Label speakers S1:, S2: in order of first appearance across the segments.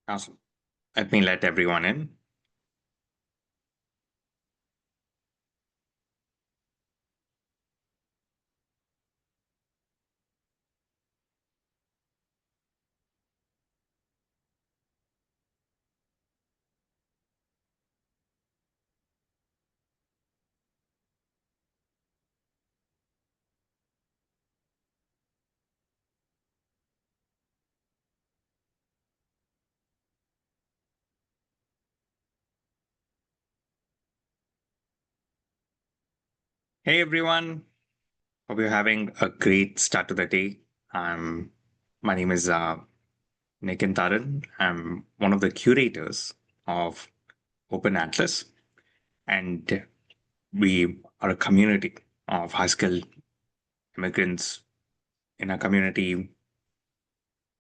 S1: Awesome. Let me let everyone in. Hey, everyone. Hope you're having a great start to the day. My name is Nikin Taran. I'm one of the curators of Open Atlas, and we are a community of high skilled immigrants in our community.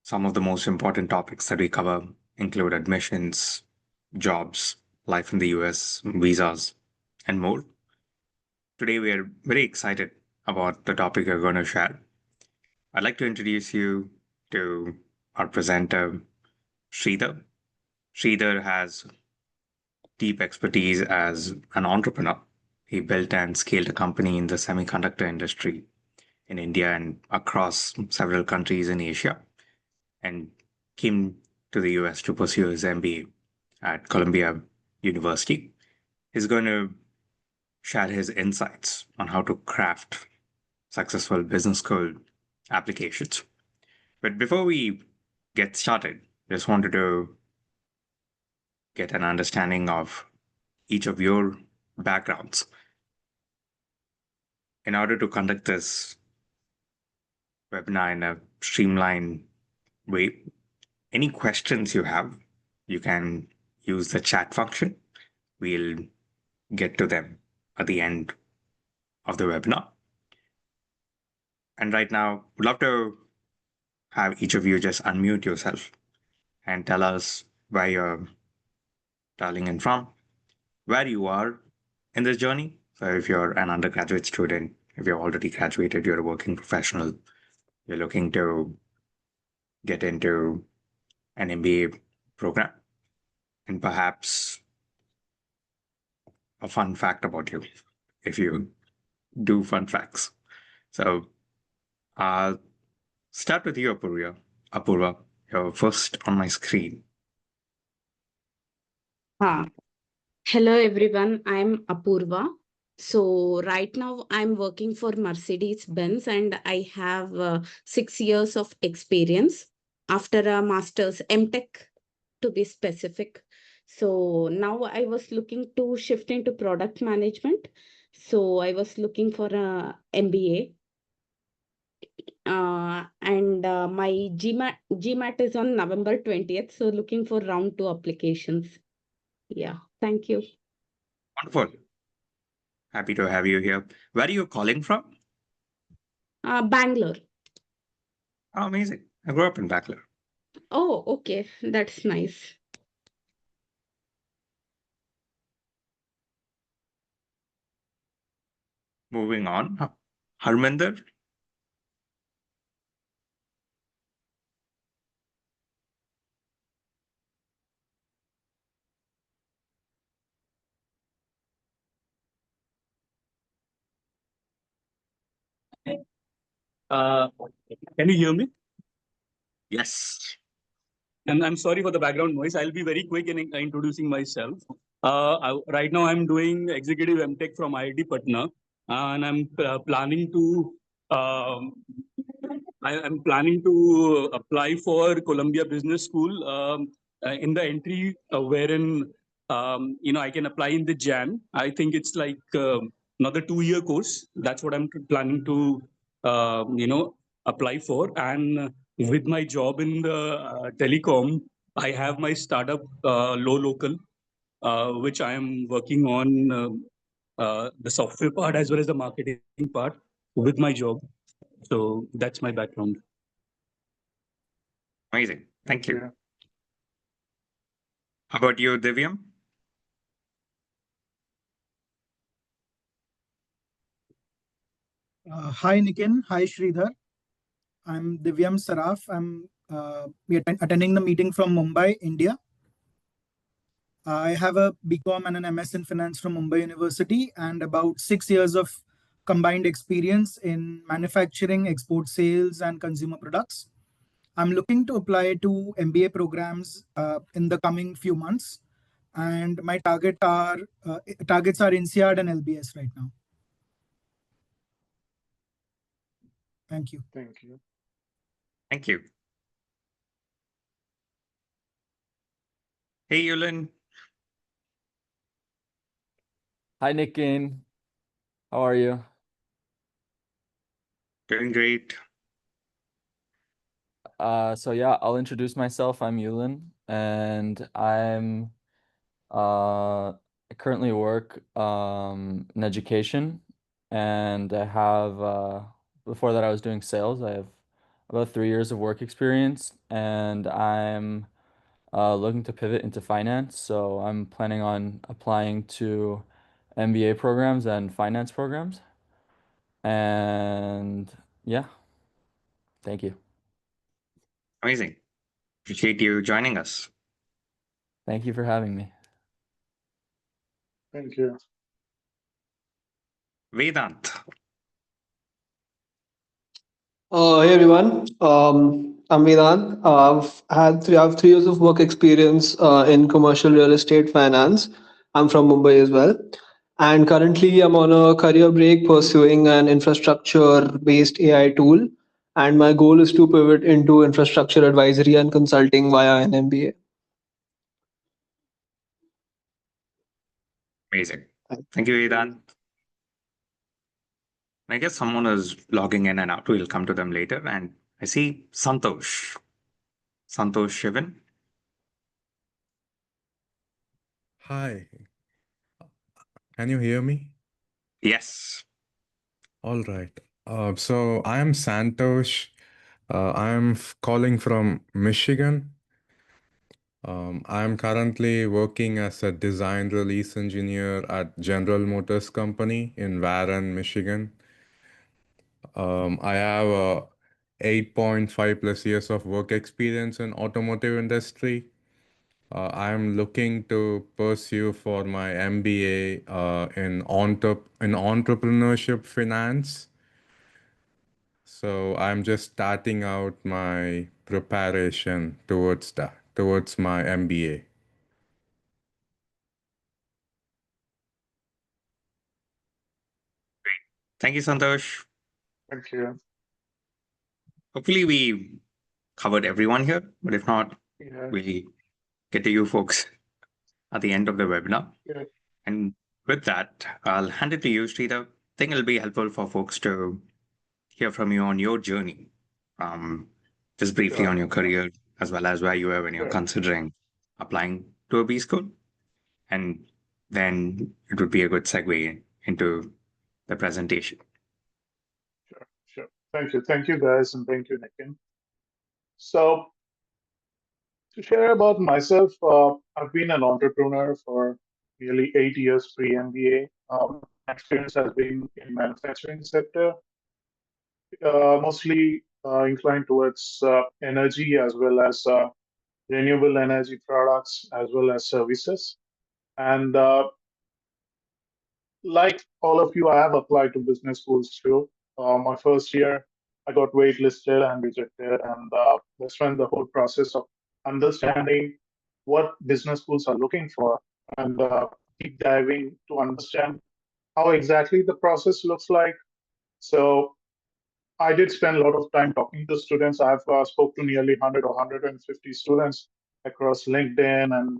S1: Some of the most important topics that we cover include admissions, jobs, life in the US, visas, and more. Today, we are very excited about the topic we're going to share. I'd like to introduce you to our presenter, Sridhar. Sridhar has deep expertise as an entrepreneur. He built and scaled a company in the semiconductor industry in India and across several countries in Asia, and came to the US to pursue his MBA at Columbia University. He's going to share his insights on how to craft successful business school applications. But before we get started, just wanted to get an understanding of each of your backgrounds. In order to conduct this webinar in a streamlined way, any questions you have, you can use the chat function. We'll get to them at the end of the webinar. And right now, would love to have each of you just unmute yourself and tell us where you're dialing in from, where you are in this journey. So, if you're an undergraduate student, if you're already graduated, you're a working professional, you're looking to get into an MBA program, and perhaps a fun fact about you, if you do fun facts. So, I'll start with you, Apurva. Apurva, you're first on my screen.
S2: Ah, Hello everyone, I'm Apurva. So right now I'm working for Mercedes-Benz and I have 6 years of experience after a master's MTech to be specific. So now I was looking to shift into product management. So I was looking for a MBA. And my GMAT is on November 20th. So looking for round 2 applications. Yeah, thank you.
S1: Wonderful. Happy to have you here. Where are you calling from?
S2: Bangalore.
S1: Oh, amazing. I grew up in Bangalore.
S2: Oh, okay. That's nice.
S1: Moving on. Harminder.
S3: Uh, can you hear me?
S1: Yes.
S3: And I'm sorry for the background noise. I'll be very quick in introducing myself. Right now, I'm doing executive MTech from IIT Patna, and I'm planning to I'm planning to apply for Columbia Business School in the entry wherein I can apply in the Jan. I think it's like another 2-year course. That's what I'm planning to apply for. And with my job in the telecom, I have my startup Low Local, which I am working on the software part as well as the marketing part with my job. So that's my background.
S1: Amazing. Thank you. How about you, Divyam?
S4: Hi Nikin, hi Sridhar. I'm Divyam Saraf. I'm we are attending the meeting from Mumbai, India. I have a BCom and an MS in Finance from Mumbai University and about 6 years of combined experience in manufacturing, export sales, and consumer products. I'm looking to apply to MBA programs in the coming few months, and my targets are INSEAD and LBS right now. Thank you.
S5: Thank you.
S1: Thank you. Hey, Yulin.
S6: Hi, Nikin. How are you?
S1: Doing great.
S6: So yeah, I'll introduce myself. I'm Yulin, and I currently work in education, and I have before that I was doing sales. I have about 3 years of work experience, and I'm looking to pivot into finance. So I'm planning on applying to MBA programs and finance programs. And yeah, thank you.
S1: Amazing. Appreciate you joining us.
S6: Thank you for having me.
S5: Thank you.
S1: Vedant.
S7: Hey everyone, I'm Vedant. I have 3 years of work experience in commercial real estate finance. I'm from Mumbai as well, and currently I'm on a career break pursuing an infrastructure-based AI tool. And my goal is to pivot into infrastructure advisory and consulting via an MBA.
S1: Amazing. Thank you, Vedant. I guess someone is logging in and out. We'll come to them later. And I see Santosh. Santosh Shivan.
S8: Hi. Can you hear me?
S1: Yes.
S8: All right. So I am Santosh. I'm calling from Michigan. I'm currently working as a design release engineer at General Motors Company in Warren, Michigan. I have 8.5 plus years of work experience in automotive industry. I'm looking to pursue for my MBA in entrepreneurship finance. So I'm just starting out my preparation towards my MBA.
S1: Thank you, Santosh.
S5: Thank you.
S1: Hopefully, we covered everyone here, but if not,
S5: Yeah.
S1: we'll get to you folks at the end of the webinar.
S5: Yeah.
S1: And with that, I'll hand it to you, Sridhar. I think it'll be helpful for folks to hear from you on your journey, just briefly on
S5: Sure.
S1: your career, as well as where you were when you're
S5: Sure.
S1: considering applying to a B school. And then it would be a good segue into the presentation.
S5: Sure. Thank you guys, and thank you, Nikin. So to share about myself, I've been an entrepreneur for nearly 8 years pre-MBA. My experience has been in manufacturing sector, mostly inclined towards energy as well as renewable energy products as well as services. And like all of you, I have applied to business schools too. My first year, I got waitlisted and rejected, and that's when the whole process of understanding what business schools are looking for and deep diving to understand how exactly the process looks like. So I did spend a lot of time talking to students. I've spoke to nearly 100 or 150 students across LinkedIn and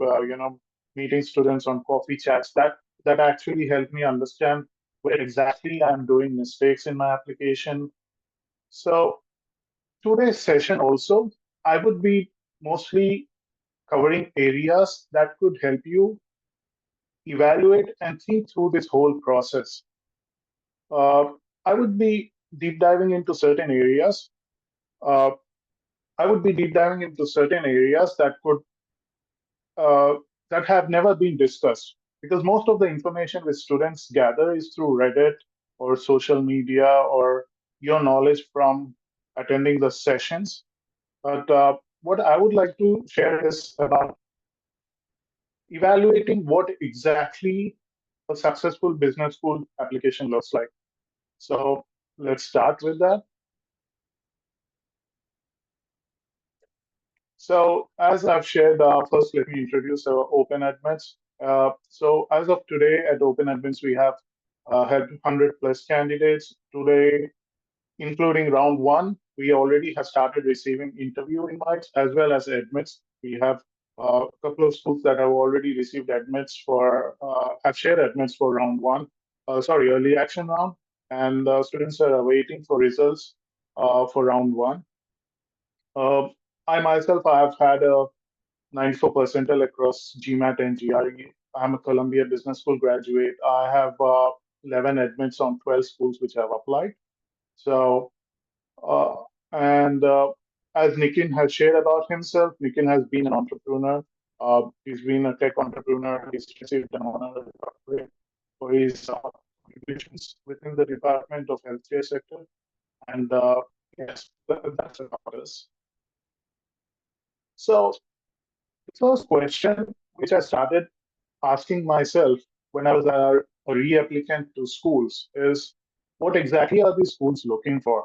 S5: meeting students on coffee chats. That actually helped me understand where exactly I'm doing mistakes in my application. So today's session also, I would be mostly covering areas that could help you evaluate and think through this whole process. I would be deep diving into certain areas. I would be deep diving into certain areas that could that have never been discussed, because most of the information which students gather is through Reddit or social media or your knowledge from attending the sessions. But what I would like to share is about evaluating what exactly a successful business school application looks like. So let's start with that. So as I've shared, first let me introduce our Open Admits. So as of today at Open Admits, we have had 100 plus candidates. Today, including round one, we already have started receiving interview invites as well as admits. We have a couple of schools that have already received admits for, have shared admits for round one, early action round, and students are awaiting for results for round one. Uh, I myself, I have had a 94 percentile across GMAT and GRE. I'm a Columbia Business School graduate. I have 11 admits on 12 schools which have applied. So, uh, and as Nikin has shared about himself, Nikin has been an entrepreneur. He's been a tech entrepreneur. He's received an honorary doctorate for his contributions within the Department of Healthcare sector. And yes, that's about us. So the first question which I started asking myself when I was a reapplicant to schools is, what exactly are these schools looking for?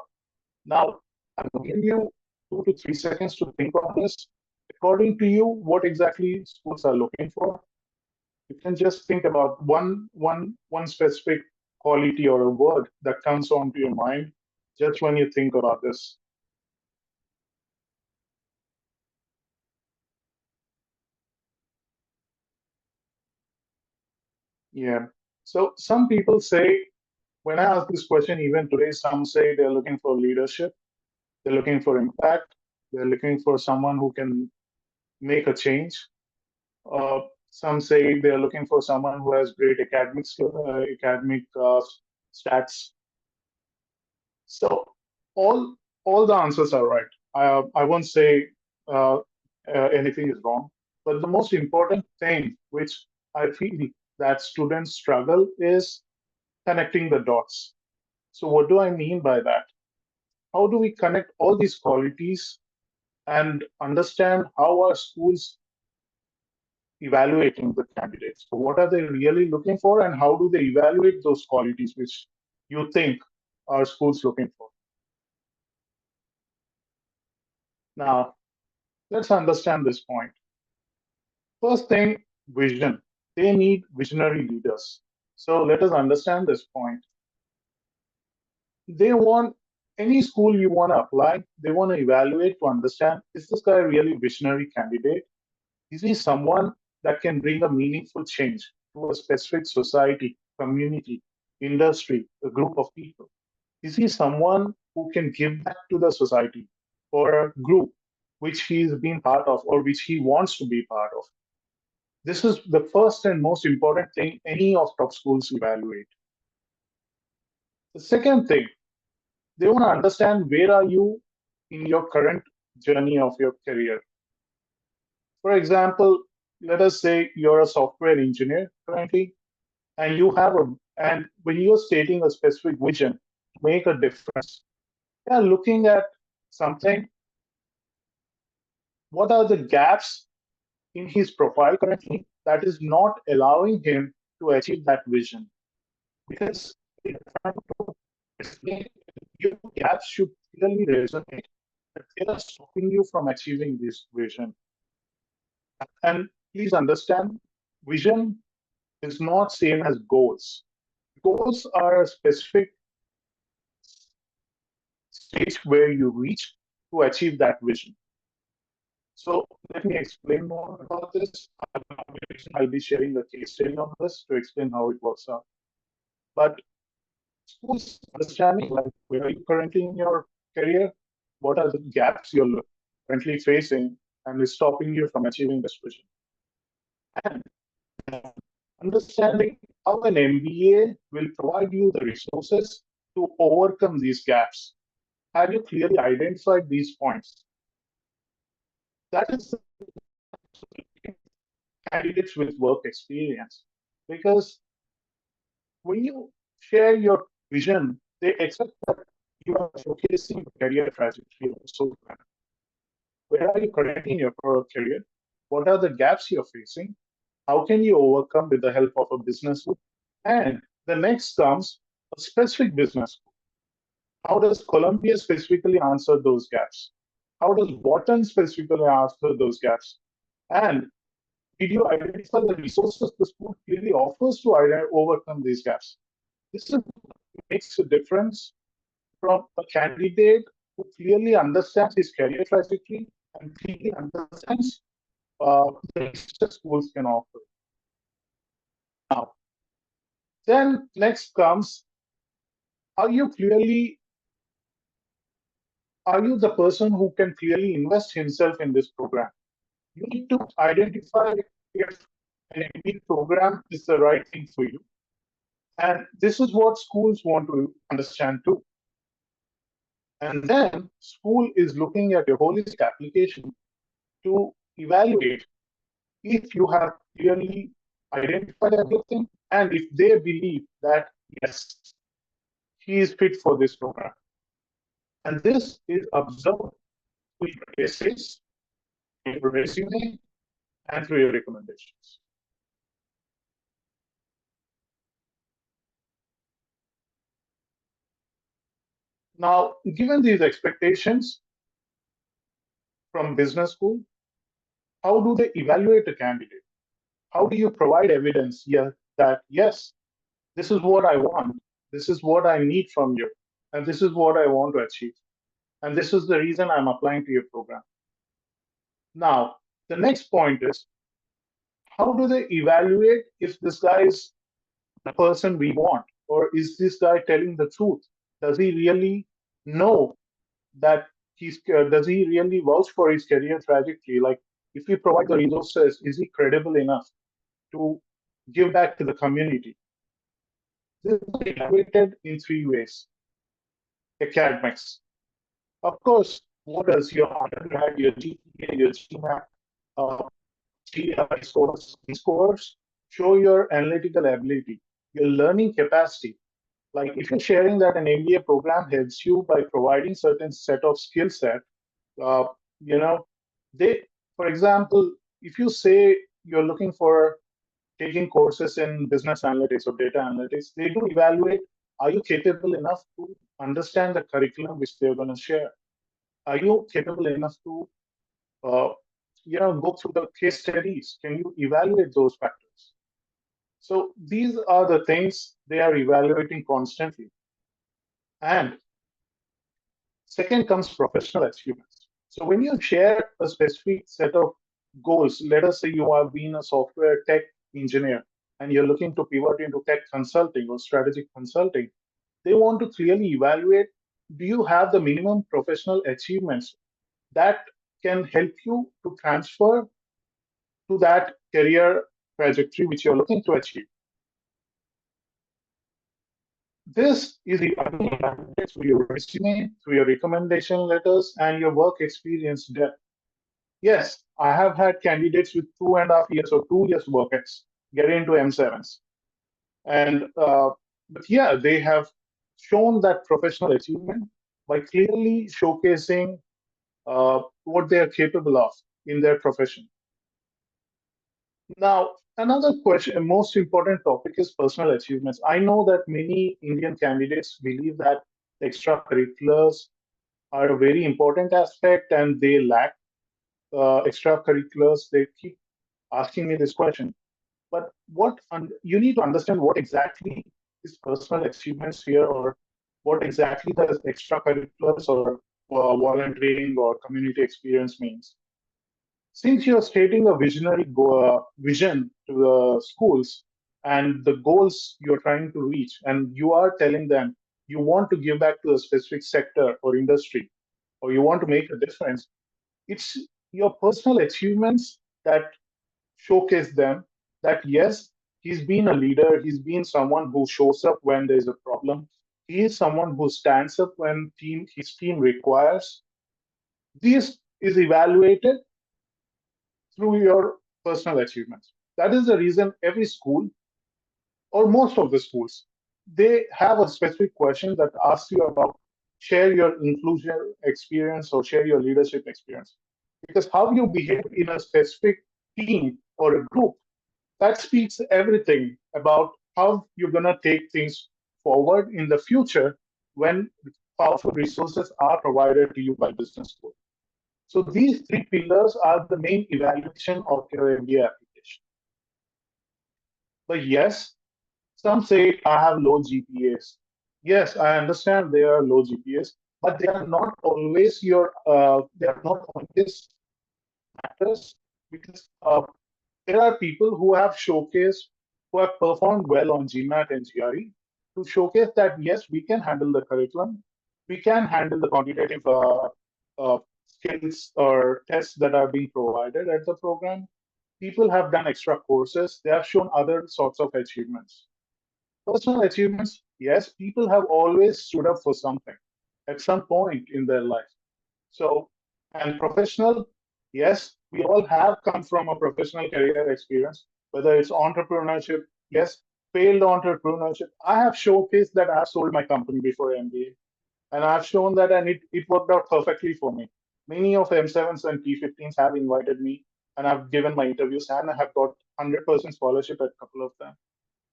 S5: Now, I'm going to give you 2 to 3 seconds to think on this. According to you, what exactly schools are looking for? You can just think about one specific quality or a word that comes onto your mind just when you think about this. Yeah. So some people say, when I ask this question, even today, some say they're looking for leadership, they're looking for impact, they're looking for someone who can make a change. Some say they're looking for someone who has great academic stats. So all the answers are right. I won't say anything is wrong, but the most important thing which I feel that students struggle is connecting the dots. So what do I mean by that? How do we connect all these qualities and understand how our schools evaluating the candidates? So what are they really looking for, and how do they evaluate those qualities which you think our schools looking for? Now, let's understand this point. First thing, vision. They need visionary leaders. So let us understand this point. They want any school you want to apply, they want to evaluate to understand, is this guy really a visionary candidate? Is he someone that can bring a meaningful change to a specific society, community, industry, a group of people? Is he someone who can give back to the society or a group which he's been part of or which he wants to be part of? This is the first and most important thing any of top schools evaluate. The second thing, they want to understand where are you in your current journey of your career. For example, let us say you're a software engineer currently, and and when you're stating a specific vision to make a difference, you're looking at something. What are the gaps in his profile currently that is not allowing him to achieve that vision? Because your gaps should clearly resonate that they are stopping you from achieving this vision. And please understand, vision is not same as goals. Goals are a specific stage where you reach to achieve that vision. So let me explain more about this. I'll be sharing a case study on this to explain how it works out. But schools understanding, like, where are you currently in your career? What are the gaps you're currently facing and is stopping you from achieving this vision? And understanding how an MBA will provide you the resources to overcome these gaps. Have you clearly identified these points? That is candidates with work experience. Because when you share your vision, they expect that you are showcasing the career trajectory also. Where are you currently in your career? What are the gaps you're facing? How can you overcome with the help of a business school? And the next comes a specific business school. How does Columbia specifically answer those gaps? How does Wharton specifically answer those gaps? And did you identify the resources the school clearly offers to overcome these gaps? This makes a difference from a candidate who clearly understands his career trajectory and clearly understands the research schools can offer. Now, then next comes, are you the person who can clearly invest himself in this program? You need to identify if an MBA program is the right thing for you. And this is what schools want to understand too. And then school is looking at your holistic application to evaluate if you have clearly identified everything and if they believe that, yes, he is fit for this program. And this is observed through your essays, your resume, and through your recommendations. Now, given these expectations from business school, how do they evaluate a candidate? How do you provide evidence here that, yes, this is what I want, this is what I need from you, and this is what I want to achieve, and this is the reason I'm applying to your program? Now, the next point is, how do they evaluate if this guy is the person we want, or is this guy telling the truth? Does he really know that does he really vouch for his career trajectory? Like, if we provide the resources, is he credible enough to give back to the community? This is evaluated in three ways. Academics. Of course, what does your undergrad, your GPA, your GMAT, GRE scores show your analytical ability, your learning capacity. Like, if you're sharing that an MBA program helps you by providing certain set of skill set, for example, if you say you're looking for taking courses in business analytics or data analytics, they do evaluate, are you capable enough to understand the curriculum which they're going to share? Are you capable enough to go through the case studies? Can you evaluate those factors? So these are the things they are evaluating constantly. And second comes professional achievements. So when you share a specific set of goals, let us say you have been a software tech engineer and you're looking to pivot into tech consulting or strategic consulting, they want to clearly evaluate, do you have the minimum professional achievements that can help you to transfer to that career trajectory which you're looking to achieve? This is evaluated through your resume, through your recommendation letters, and your work experience depth. Yes, I have had candidates with 2.5 years or 2 years work get into M7s. And but yeah, they have shown that professional achievement by clearly showcasing what they are capable of in their profession. Now, another question, most important topic is personal achievements. I know that many Indian candidates believe that extracurriculars are a very important aspect and they lack extracurriculars. They keep asking me this question. But you need to understand what exactly is personal achievements here, or what exactly does extracurriculars or volunteering or community experience means. Since you're stating a visionary vision to the schools and the goals you're trying to reach, and you are telling them you want to give back to a specific sector or industry, or you want to make a difference, it's your personal achievements that showcase them that, yes, he's been a leader, he's been someone who shows up when there's a problem, he is someone who stands up when his team requires. This is evaluated through your personal achievements. That is the reason every school, or most of the schools, they have a specific question that asks you about share your inclusion experience or share your leadership experience. Because how you behave in a specific team or a group, that speaks everything about how you're going to take things forward in the future when powerful resources are provided to you by business school. So these three pillars are the main evaluation of your MBA application. But yes, some say I have low GPAs. Yes, I understand they are low GPAs, but they are not always they are not always matters, because there are people who have showcased, who have performed well on GMAT and GRE to showcase that yes, we can handle the curriculum, we can handle the quantitative skills or tests that are being provided at the program. People have done extra courses, they have shown other sorts of achievements. Personal achievements, yes, people have always stood up for something at some point in their life. So, and professional, yes, we all have come from a professional career experience, whether it's entrepreneurship, yes, failed entrepreneurship. I have showcased that I've sold my company before MBA, and I've shown that, and it worked out perfectly for me. Many of M7s and P15s have invited me, and I've given my interviews, and I have got 100% scholarship at a couple of them.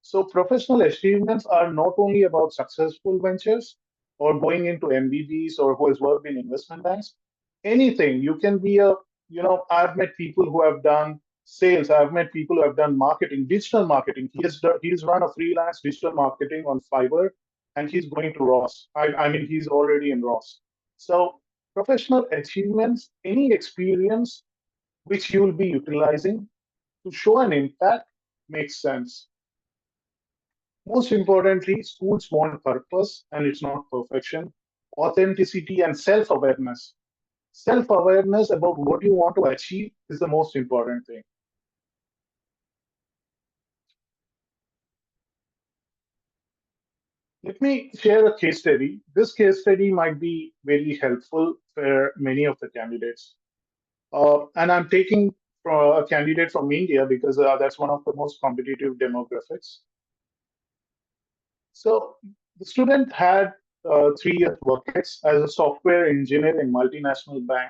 S5: So professional achievements are not only about successful ventures or going into MBBs or who has worked in investment banks. Anything you can be a, I've met people who have done sales. I've met people who have done marketing, digital marketing. He's run a freelance digital marketing on Fiverr, and he's going to Ross. I mean, he's already in Ross. So professional achievements, any experience which you will be utilizing to show an impact makes sense. Most importantly, schools want purpose, and it's not perfection, authenticity, and self awareness. Self awareness about what you want to achieve is the most important thing. Let me share a case study. This case study might be very helpful for many of the candidates. And I'm taking a candidate from India because that's one of the most competitive demographics. So the student had 3 years work ex as a software engineer in multinational bank.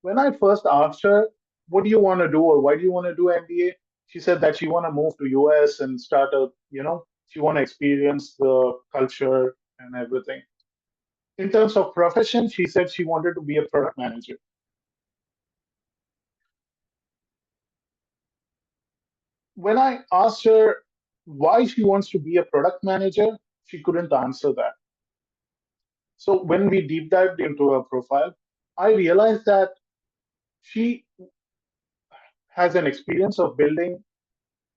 S5: When I first asked her, what do you want to do or why do you want to do MBA? She said that she want to move to US and start she want to experience the culture and everything. In terms of profession, she said she wanted to be a product manager. When I asked her why she wants to be a product manager, she couldn't answer that. So when we deep dived into her profile, I realized that she has an experience of building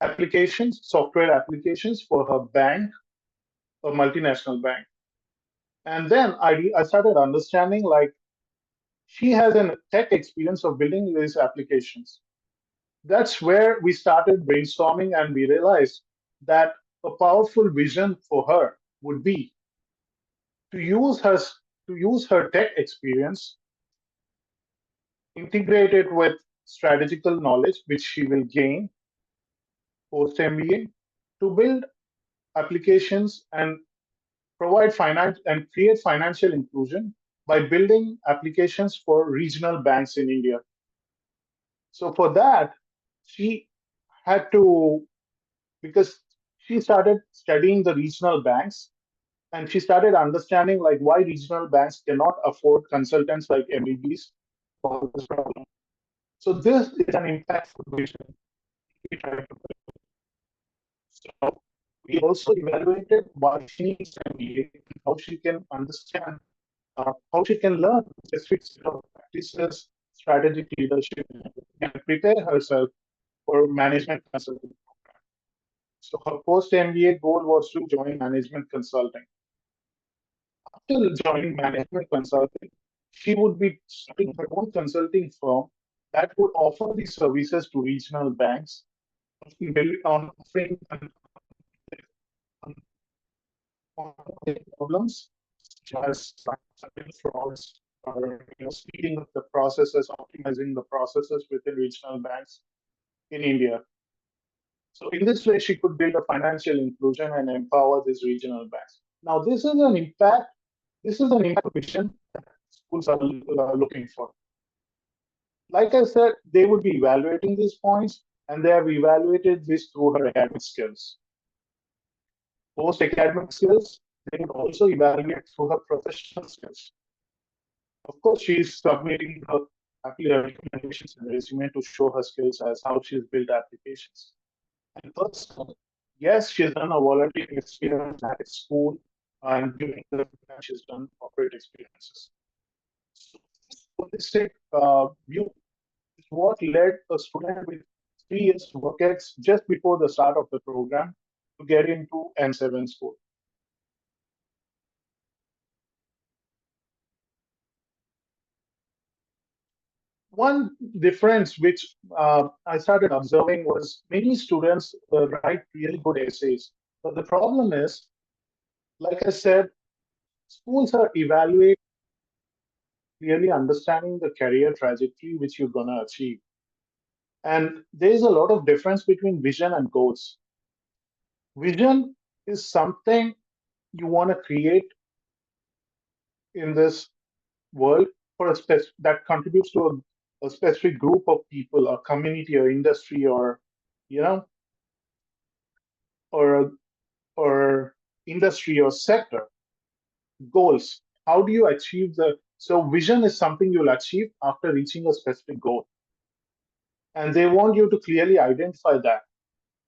S5: applications, software applications for her bank, a multinational bank. And then I started understanding like she has a tech experience of building these applications. That's where we started brainstorming, and we realized that a powerful vision for her would be to use her tech experience, integrate it with strategical knowledge, which she will gain post MBA, to build applications and provide finance and create financial inclusion by building applications for regional banks in India. So for that, she had to, because she started studying the regional banks, and she started understanding like why regional banks cannot afford consultants like MBBs for this problem. So this is an impactful vision we try to build. So we also evaluated why she needs MBA and how she can understand, how she can learn specific set of practices, strategic leadership, and prepare herself for management consulting program. So her post MBA goal was to join management consulting. After joining management consulting, she would be starting her own consulting firm that would offer these services to regional banks, on offering problems such as frauds or speeding up the processes, optimizing the processes within regional banks in India. So in this way, she could build a financial inclusion and empower these regional banks. Now, this is an impact. This is an impact vision that schools are looking for. Like I said, they would be evaluating these points, and they have evaluated this through her academic skills. Post-academic skills, they would also evaluate through her professional skills. Of course, she's submitting her recommendations and resume to show her skills as how she's built applications. And personally, yes, she's done a volunteer experience at school, and during the time she's done corporate experiences. So this holistic view is what led a student with 3 years work ex just before the start of the program to get into N7 school. One difference which I started observing was many students write really good essays. But the problem is, like I said, schools are evaluating clearly understanding the career trajectory which you're going to achieve. And there's a lot of difference between vision and goals. Vision is something you want to create in this world for a that contributes to a specific group of people, or community, or industry, or or or industry or sector. Goals. How do you achieve so vision is something you'll achieve after reaching a specific goal. And they want you to clearly identify that.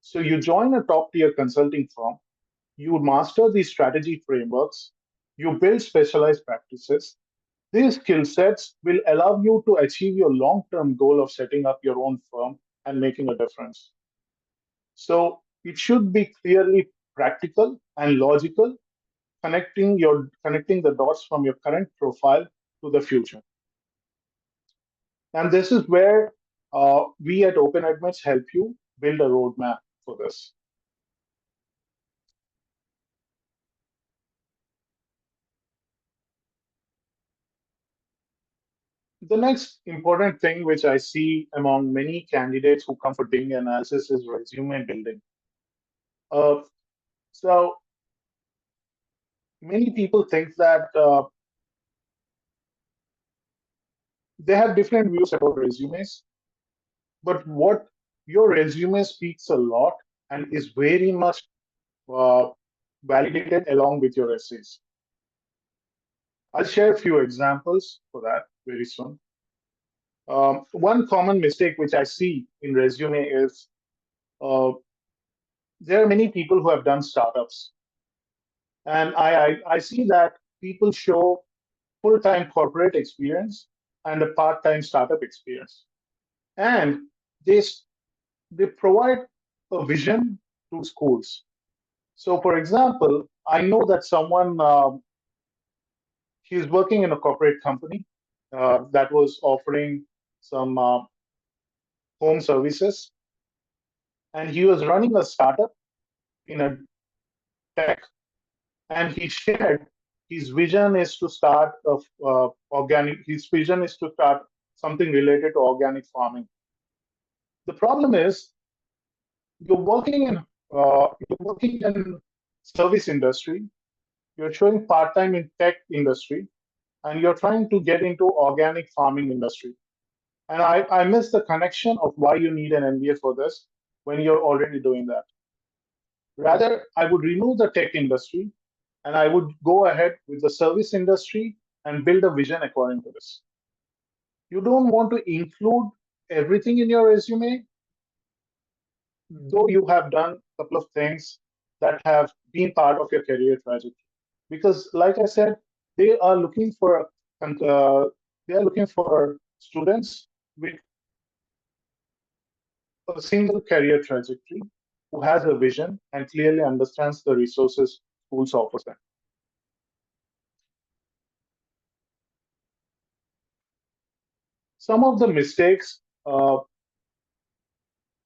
S5: So you join a top tier consulting firm, you master these strategy frameworks, you build specialized practices. These skill sets will allow you to achieve your long-term goal of setting up your own firm and making a difference. So it should be clearly practical and logical, connecting the dots from your current profile to the future. And this is where we at Open Admits help you build a roadmap for this. The next important thing which I see among many candidates who come for doing analysis is resume building. So many people think that they have different views about resumes, but what your resume speaks a lot and is very much validated along with your essays. I'll share a few examples for that very soon. One common mistake which I see in resume is there are many people who have done startups. And I see that people show full-time corporate experience and a part-time startup experience. And they provide a vision to schools. So for example, I know that someone, he's working in a corporate company that was offering some home services. And he was running a startup in a tech. And he shared his vision is to start his vision is to start something related to organic farming. The problem is you're working in service industry, you're showing part-time in tech industry, and you're trying to get into organic farming industry. And I miss the connection of why you need an MBA for this when you're already doing that. Rather, I would remove the tech industry and I would go ahead with the service industry and build a vision according to this. You don't want to include everything in your resume, though you have done a couple of things that have been part of your career trajectory. Because, like I said, they are looking for students with a single career trajectory who has a vision and clearly understands the resources schools offer them. Some of the mistakes, I'm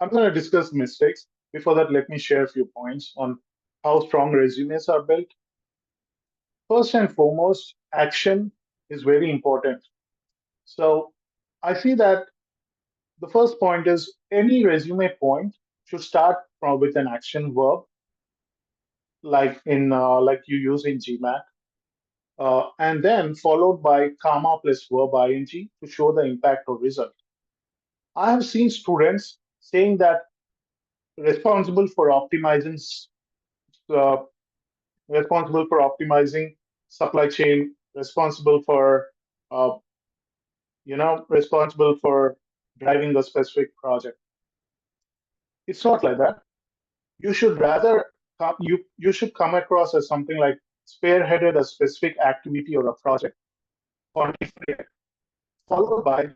S5: going to discuss mistakes. Before that, let me share a few points on how strong resumes are built. First and foremost, action is very important. So I see that the first point is any resume point should start with an action verb, like you use in GMAT, and then followed by comma plus verb ing to show the impact or result. I have seen students saying that responsible for optimizing uh, supply chain, uh, responsible for driving a specific project. It's not like that. You should rather you should come across as something like spearheaded a specific activity or a project, quantify it, followed by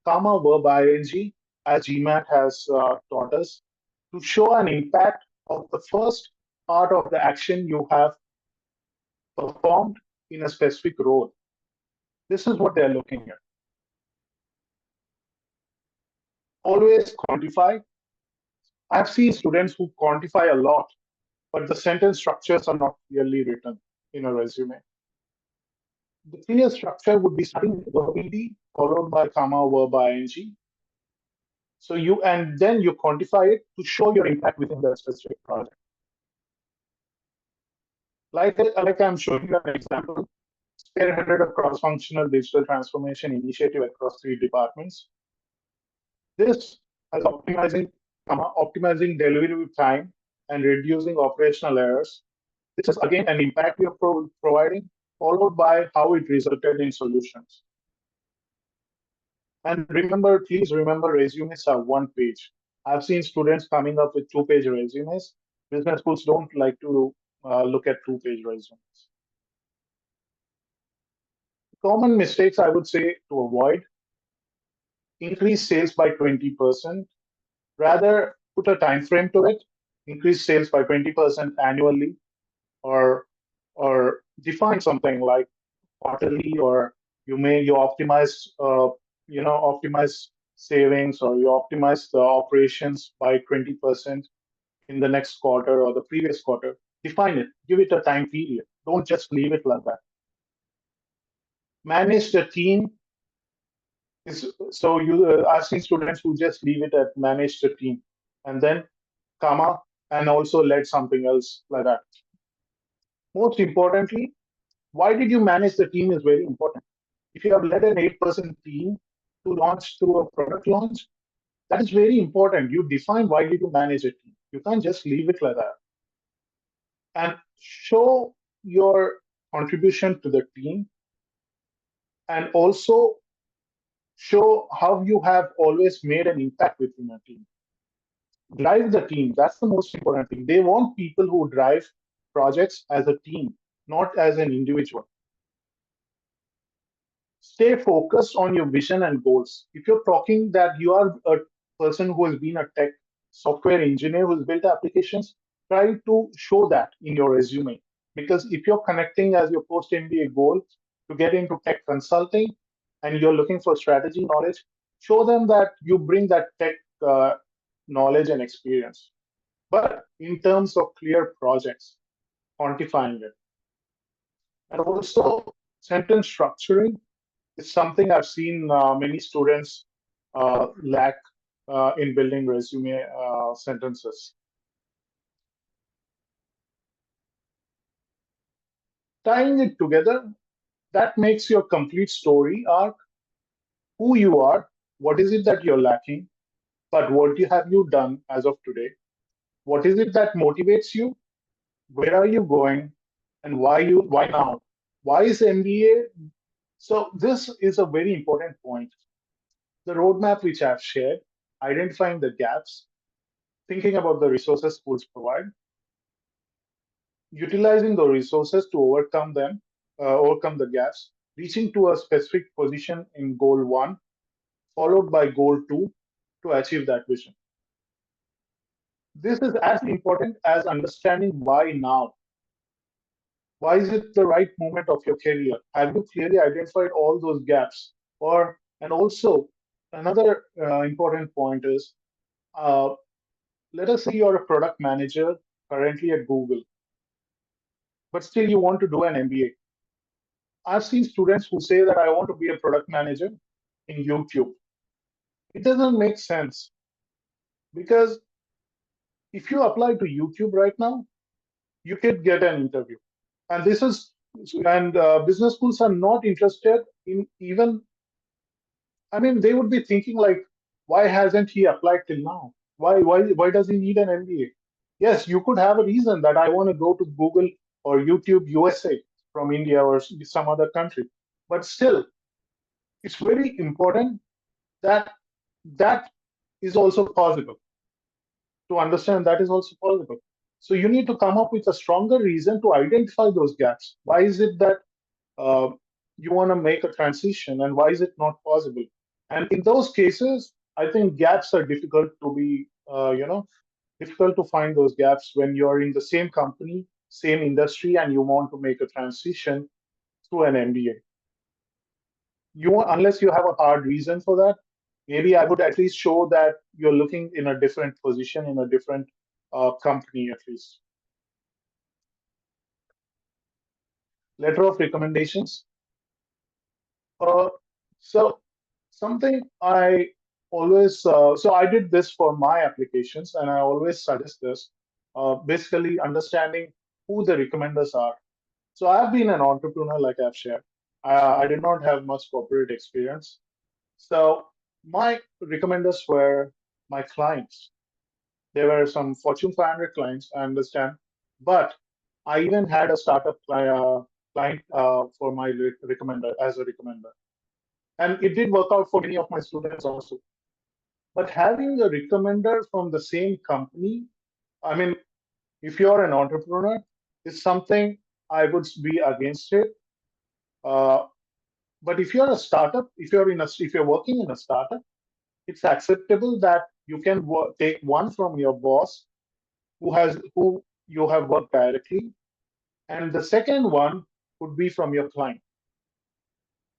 S5: comma verb ing, as GMAT has taught us, to show an impact of the first part of the action you have performed in a specific role. This is what they're looking at. Always quantify. I've seen students who quantify a lot, but the sentence structures are not clearly written in a resume. The clear structure would be starting with verb ed followed by comma verb ing. So then you quantify it to show your impact within that specific project. Like I'm showing you an example, spearheaded a cross-functional digital transformation initiative across 3 departments. This as optimizing delivery time and reducing operational errors. This is again an impact we are providing, followed by how it resulted in solutions. And please remember, resumes are 1 page. I've seen students coming up with 2-page resumes. Business schools don't like to look at 2-page resumes. Common mistakes I would say to avoid: increase sales by 20%. Rather, put a time frame to it. Increase sales by 20% annually, or define something like quarterly, or you optimize optimize savings, or you optimize the operations by 20% in the next quarter or the previous quarter. Define it. Give it a time period. Don't just leave it like that. Manage the team. I've seen students who just leave it at manage the team and then comma and also let something else like that. Most importantly, why did you manage the team is very important. If you have led an 8-person team to launch through a product launch, that is very important. You define why did you manage a team. You can't just leave it like that. And show your contribution to the team, and also show how you have always made an impact within a team. Drive the team. That's the most important thing. They want people who drive projects as a team, not as an individual. Stay focused on your vision and goals. If you're talking that you are a person who has been a tech software engineer who's built applications, try to show that in your resume. Because if you're connecting as your post MBA goal to get into tech consulting and you're looking for strategy knowledge, show them that you bring that tech knowledge and experience. But in terms of clear projects, quantifying it. And also sentence structuring is something I've seen many students lack in building resume sentences. Tying it together, that makes your complete story arc, who you are, what is it that you're lacking, but what have you done as of today? What is it that motivates you? Where are you going? And why now? Why is MBA? So this is a very important point. The roadmap which I've shared, identifying the gaps, thinking about the resources schools provide, utilizing the resources to overcome the gaps, reaching to a specific position in goal 1, followed by goal 2 to achieve that vision. This is as important as understanding why now. Why is it the right moment of your career? Have you clearly identified all those gaps? And also, another important point is, let us say you're a product manager currently at Google, but still you want to do an MBA. I've seen students who say that I want to be a product manager in YouTube. It doesn't make sense, because if you apply to YouTube right now, you could get an interview. And business schools are not interested in even, they would be thinking like, Why hasn't he applied till now? Why does he need an MBA? Yes, you could have a reason that I want to go to Google or YouTube USA from India or some other country. But still, it's very important that that is also possible. To understand that is also possible. So you need to come up with a stronger reason to identify those gaps. Why is it that uh, you want to make a transition, and why is it not possible? And in those cases, I think gaps are difficult to be, difficult to find those gaps when you're in the same company, same industry, and you want to make a transition through an MBA. Unless you have a hard reason for that, maybe I would at least show that you're looking in a different position, in a different company at least. Letter of recommendations. So something I always, so I did this for my applications, and I always suggest this, basically understanding who the recommenders are. So I've been an entrepreneur, like I've shared. I did not have much corporate experience. So my recommenders were my clients. There were some Fortune 500 clients, I understand, but I even had a startup client for my recommender as a recommender. And it did work out for many of my students also. But having a recommender from the same company, I mean, if you're an entrepreneur, is something I would be against it. But if you're a startup, if you're working in a startup, it's acceptable that you can take one from your boss who you have worked directly, and the second one would be from your client.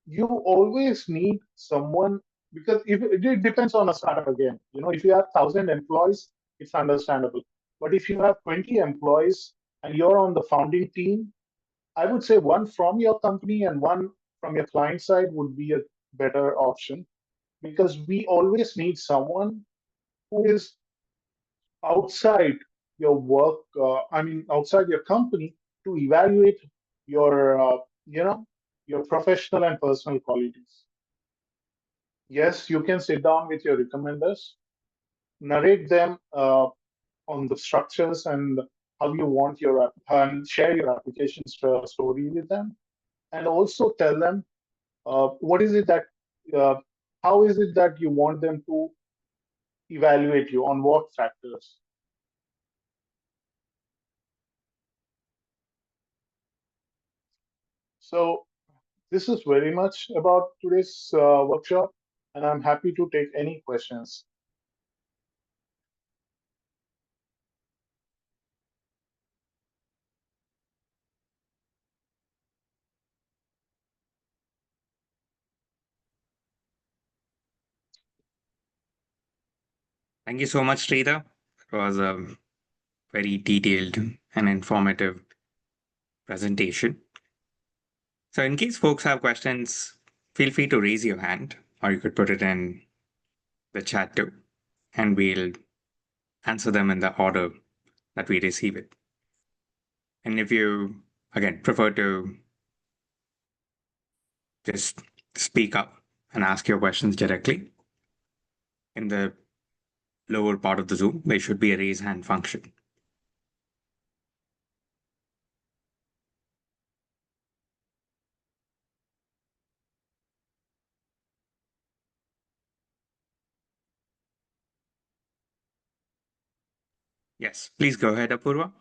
S5: You always need someone, because if it depends on a startup again. If you have 1,000 employees, it's understandable. But if you have 20 employees and you're on the founding team, I would say one from your company and one from your client side would be a better option, because we always need someone who is outside your work, outside your company, to evaluate your, your professional and personal qualities. Yes, you can sit down with your recommenders, narrate them on the structures and how you want and share your application story with them, and also tell them what is it that, how is it that you want them to evaluate you, on what factors. So this is very much about today's workshop, and I'm happy to take any questions.
S1: Thank you so much, Sridhar. It was a very detailed and informative presentation. So, in case folks have questions, feel free to raise your hand, or you could put it in the chat too, and we'll answer them in the order that we receive it. And if you, again, prefer to just speak up and ask your questions directly, in the lower part of the Zoom, there should be a raise hand function. Yes, please go ahead, Apurva.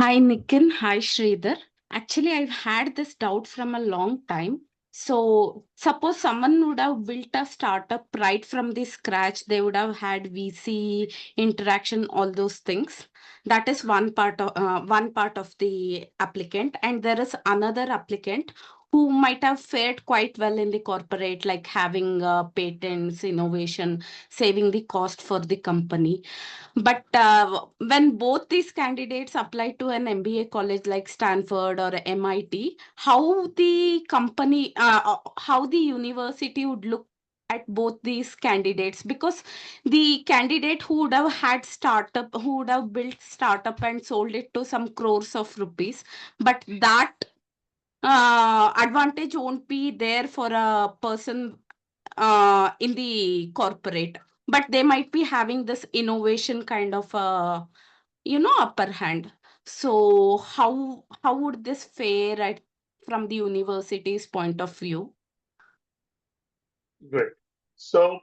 S2: Hi, Nikin. Hi, Sridhar. Actually, I've had this doubt from a long time. So, suppose someone would have built a startup right from the scratch, they would have had VC interaction, all those things. That is one part of the applicant, and there is another applicant who might have fared quite well in the corporate, like having patents, innovation, saving the cost for the company. But when both these candidates apply to an MBA college like Stanford or MIT, how the university would look at both these candidates? Because the candidate who would have had startup, who would have built startup and sold it to some crores of rupees, but that advantage won't be there for a person in the corporate, but they might be having this innovation kind of upper hand. So how would this fare from the university's point of view?
S5: Great. So,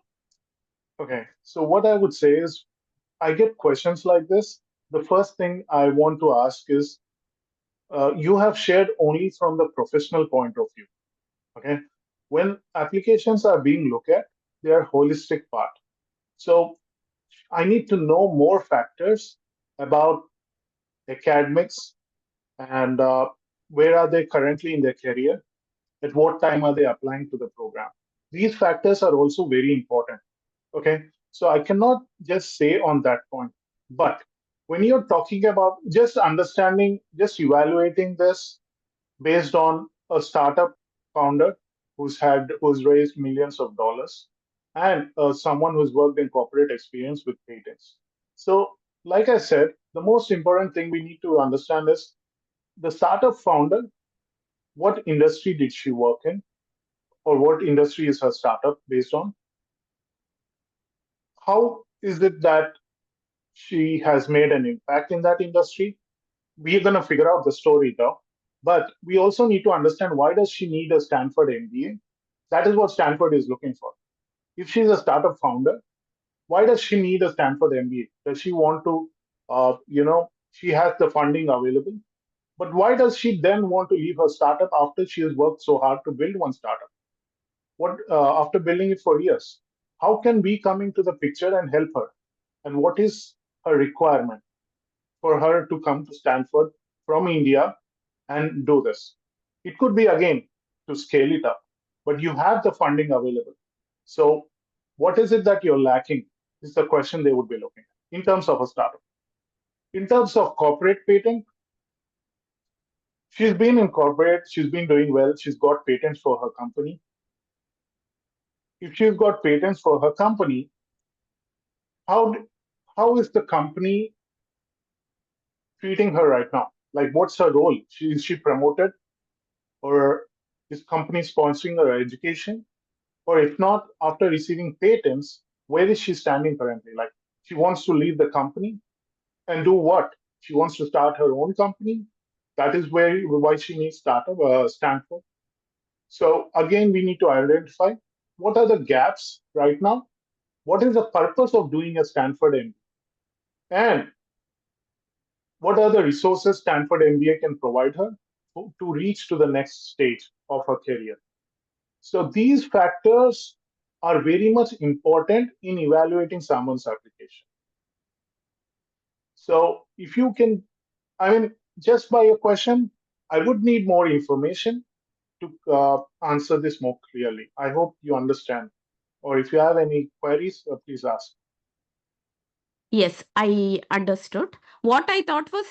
S5: okay. So what I would say is, I get questions like this. The first thing I want to ask is, you have shared only from the professional point of view. Okay. When applications are being looked at, they are holistic part. So I need to know more factors about academics and where are they currently in their career, at what time are they applying to the program. These factors are also very important. Okay, so I cannot just say on that point. But when you're talking about just understanding, just evaluating this based on a startup founder who's raised millions of dollars, and someone who's worked in corporate experience with patents. So, like I said, the most important thing we need to understand is the startup founder, what industry did she work in, or what industry is her startup based on? How is it that she has made an impact in that industry? We're going to figure out the story though. But we also need to understand, why does she need a Stanford MBA? That is what Stanford is looking for. If she's a startup founder, why does she need a Stanford MBA? Does she want to, she has the funding available, but why does she then want to leave her startup after she has worked so hard to build one startup? What after building it for years? How can we come into the picture and help her? And what is her requirement for her to come to Stanford from India and do this? It could be, again, to scale it up, but you have the funding available. So what is it that you're lacking is the question they would be looking at in terms of a startup. In terms of corporate patent, she's been in corporate, she's been doing well, she's got patents for her company. If she's got patents for her company, how is the company treating her right now? Like, what's her role? Is she promoted, or is company sponsoring her education? Or if not, after receiving patents, where is she standing currently? Like, she wants to leave the company and do what? She wants to start her own company. That is why she needs Stanford. So again, we need to identify what are the gaps right now. What is the purpose of doing a Stanford MBA? And what are the resources Stanford MBA can provide her to reach to the next stage of her career? So these factors are very much important in evaluating someone's application. So if you can, just by a question, I would need more information to answer this more clearly. I hope you understand. Or if you have any queries, please ask.
S2: Yes, I understood. What I thought was,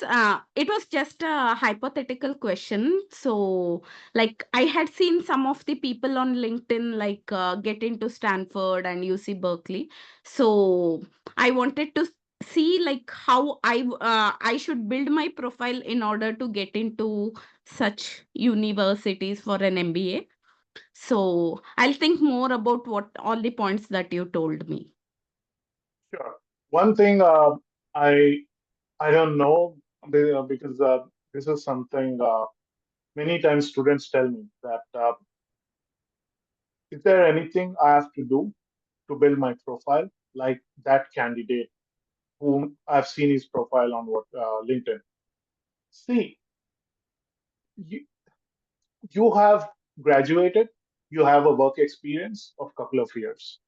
S2: it was just a hypothetical question. So, like, I had seen some of the people on LinkedIn, like, get into Stanford and UC Berkeley. So, I wanted to see, like, how I should build my profile in order to get into such universities for an MBA. So, I'll think more about what all the points that you told me.
S5: Sure. One thing I don't know, because this is something many times students tell me that, is there anything I have to do to build my profile like that candidate whom I've seen his profile on LinkedIn? See, you, you have graduated, you have a work experience of a couple of years.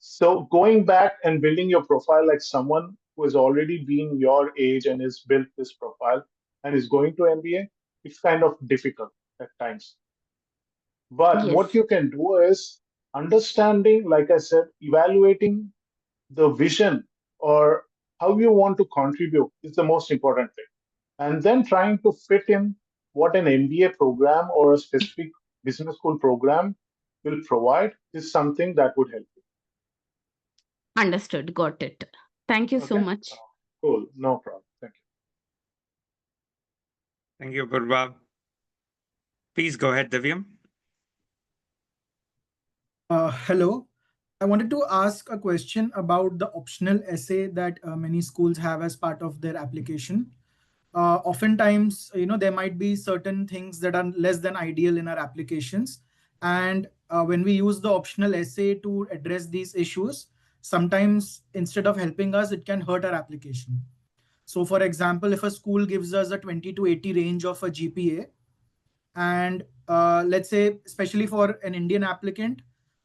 S5: So going back and building your profile like someone who has already been your age and has built this profile and is going to MBA, it's kind of difficult at times. But what
S2: Yes.
S5: you can do is understanding, like I said, evaluating the vision or how you want to contribute is the most important thing. And then trying to fit in what an MBA program or a specific business school program will provide is something that would help you.
S2: Understood. Got it. Thank you so
S5: Okay?
S2: much.
S5: Cool. No problem. Thank you.
S1: Thank you, Purva. Please go ahead, Divyam.
S4: Hello. I wanted to ask a question about the optional essay that many schools have as part of their application. Oftentimes, there might be certain things that are less than ideal in our applications. And when we use the optional essay to address these issues, sometimes instead of helping us, it can hurt our application. So for example, if a school gives us a 20 to 80 range of a GPA, and let's say, especially for an Indian applicant,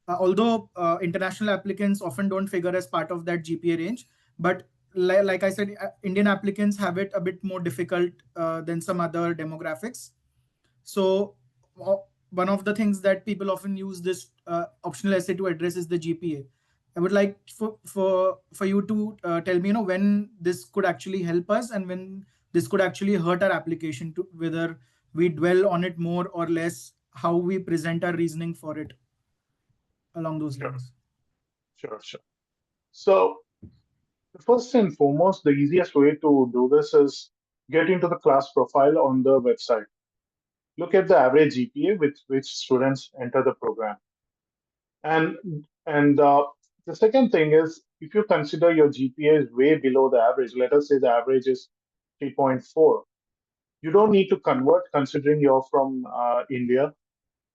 S4: although international applicants often don't figure as part of that GPA range, but like I said, Indian applicants have it a bit more difficult than some other demographics. So one of the things that people often use this optional essay to address is the GPA. I would like for you to tell me, when this could actually help us and when this could actually hurt our application, to whether we dwell on it more or less, how we present our reasoning for it along those
S5: Sure,
S4: lines.
S5: sure. So first and foremost, the easiest way to do this is get into the class profile on the website. Look at the average GPA with which students enter the program. And the second thing is, if you consider your GPA is way below the average, let us say the average is 3.4, you don't need to convert considering you're from India.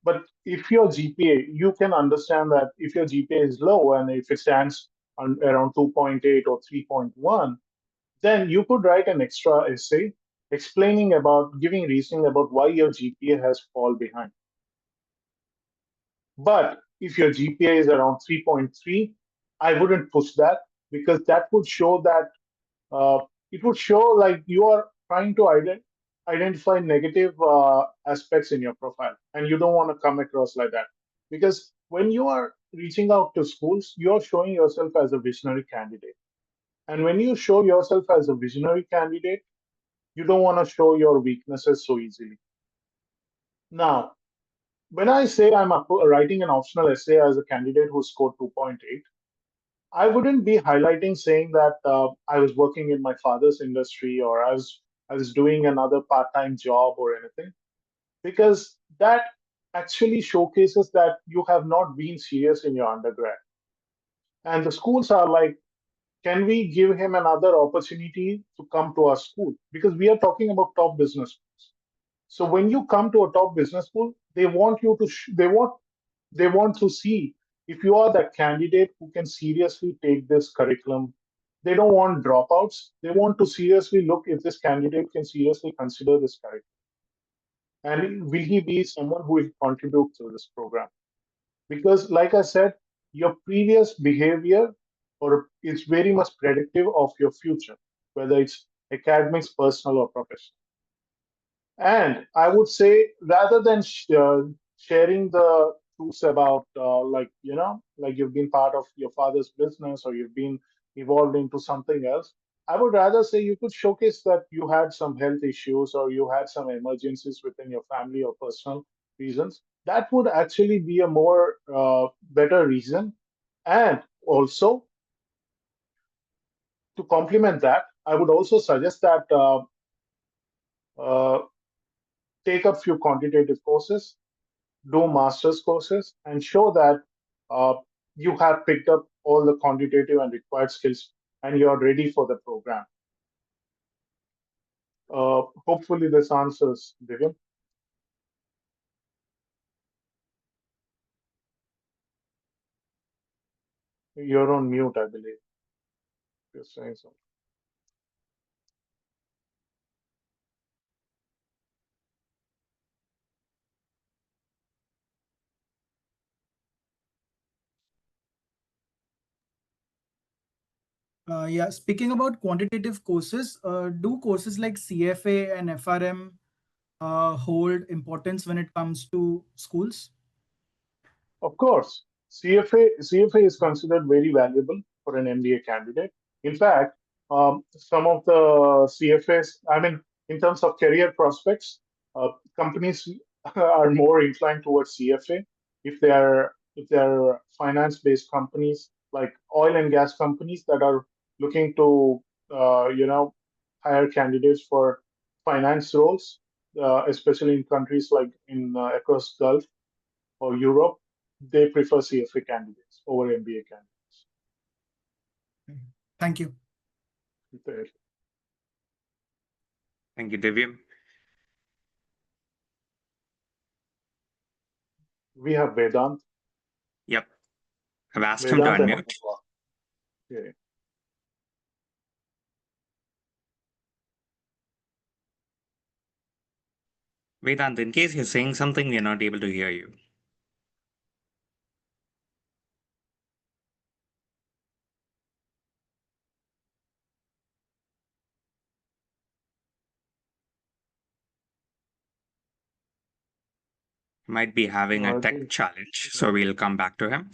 S5: But if your GPA, you can understand that if your GPA is low and if it stands on around 2.8 or 3.1, then you could write an extra essay explaining about, giving reasoning about why your GPA has fallen behind. But if your GPA is around 3.3, I wouldn't push that, because that would show that it would show like you are trying to identify negative aspects in your profile, and you don't want to come across like that. Because when you are reaching out to schools, you're showing yourself as a visionary candidate. And when you show yourself as a visionary candidate, you don't want to show your weaknesses so easily. Now, when I say I'm writing an optional essay as a candidate who scored 2.8, I wouldn't be highlighting saying that I was working in my father's industry, or I was doing another part-time job or anything, because that actually showcases that you have not been serious in your undergrad. And the schools are like, can we give him another opportunity to come to our school? Because we are talking about top business schools. So when you come to a top business school, they want you to they want to see if you are that candidate who can seriously take this curriculum. They don't want dropouts. They want to seriously look if this candidate can seriously consider this curriculum. And will he be someone who will contribute to this program? Because, like I said, your previous behavior or is very much predictive of your future, whether it's academics, personal, or professional. And I would say, rather than sharing the truths about, like, like you've been part of your father's business or you've been evolved into something else, I would rather say you could showcase that you had some health issues or you had some emergencies within your family or personal reasons. That would actually be a more better reason. And also, to complement that, I would also suggest that uh, take up few quantitative courses, do master's courses, and show that uh, you have picked up all the quantitative and required skills and you're ready for the program. Hopefully this answers, Divya. You're on mute, I believe. You're saying something.
S4: Yeah, speaking about quantitative courses, do courses like CFA and FRM hold importance when it comes to schools?
S5: Of course, CFA is considered very valuable for an MBA candidate. In fact, some of the CFAs, I mean, in terms of career prospects, companies are more inclined towards CFA if they're finance-based companies like oil and gas companies that are looking to hire candidates for finance roles, especially in countries like in across Gulf or Europe. they prefer CFA candidates over MBA candidates.
S4: Thank you.
S1: Thank you, Divya.
S5: We have Vedant.
S1: Yep. I've asked him to
S5: Vedant and
S1: unmute.
S5: Apurva. Yeah.
S1: Vedant, in case you're saying something, we're not able to hear you. He might be having a tech challenge, so we'll come back to him.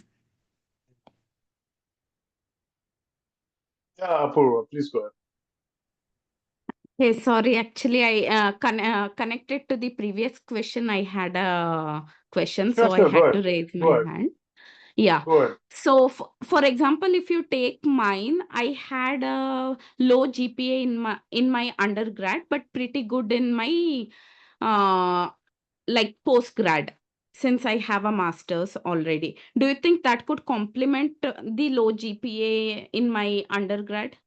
S5: Yeah, Apurva, please go ahead.
S2: Hey, sorry, actually, I connected to the previous question. I had a question, so I
S5: Sure, go
S2: had to
S5: ahead.
S2: raise
S5: Go
S2: my
S5: ahead.
S2: hand. Yeah.
S5: Go ahead.
S2: So, for example, if you take mine, I had a low GPA in my undergrad, but pretty good in my like postgrad, since I have a master's already. Do you think that could complement the low GPA in my undergrad?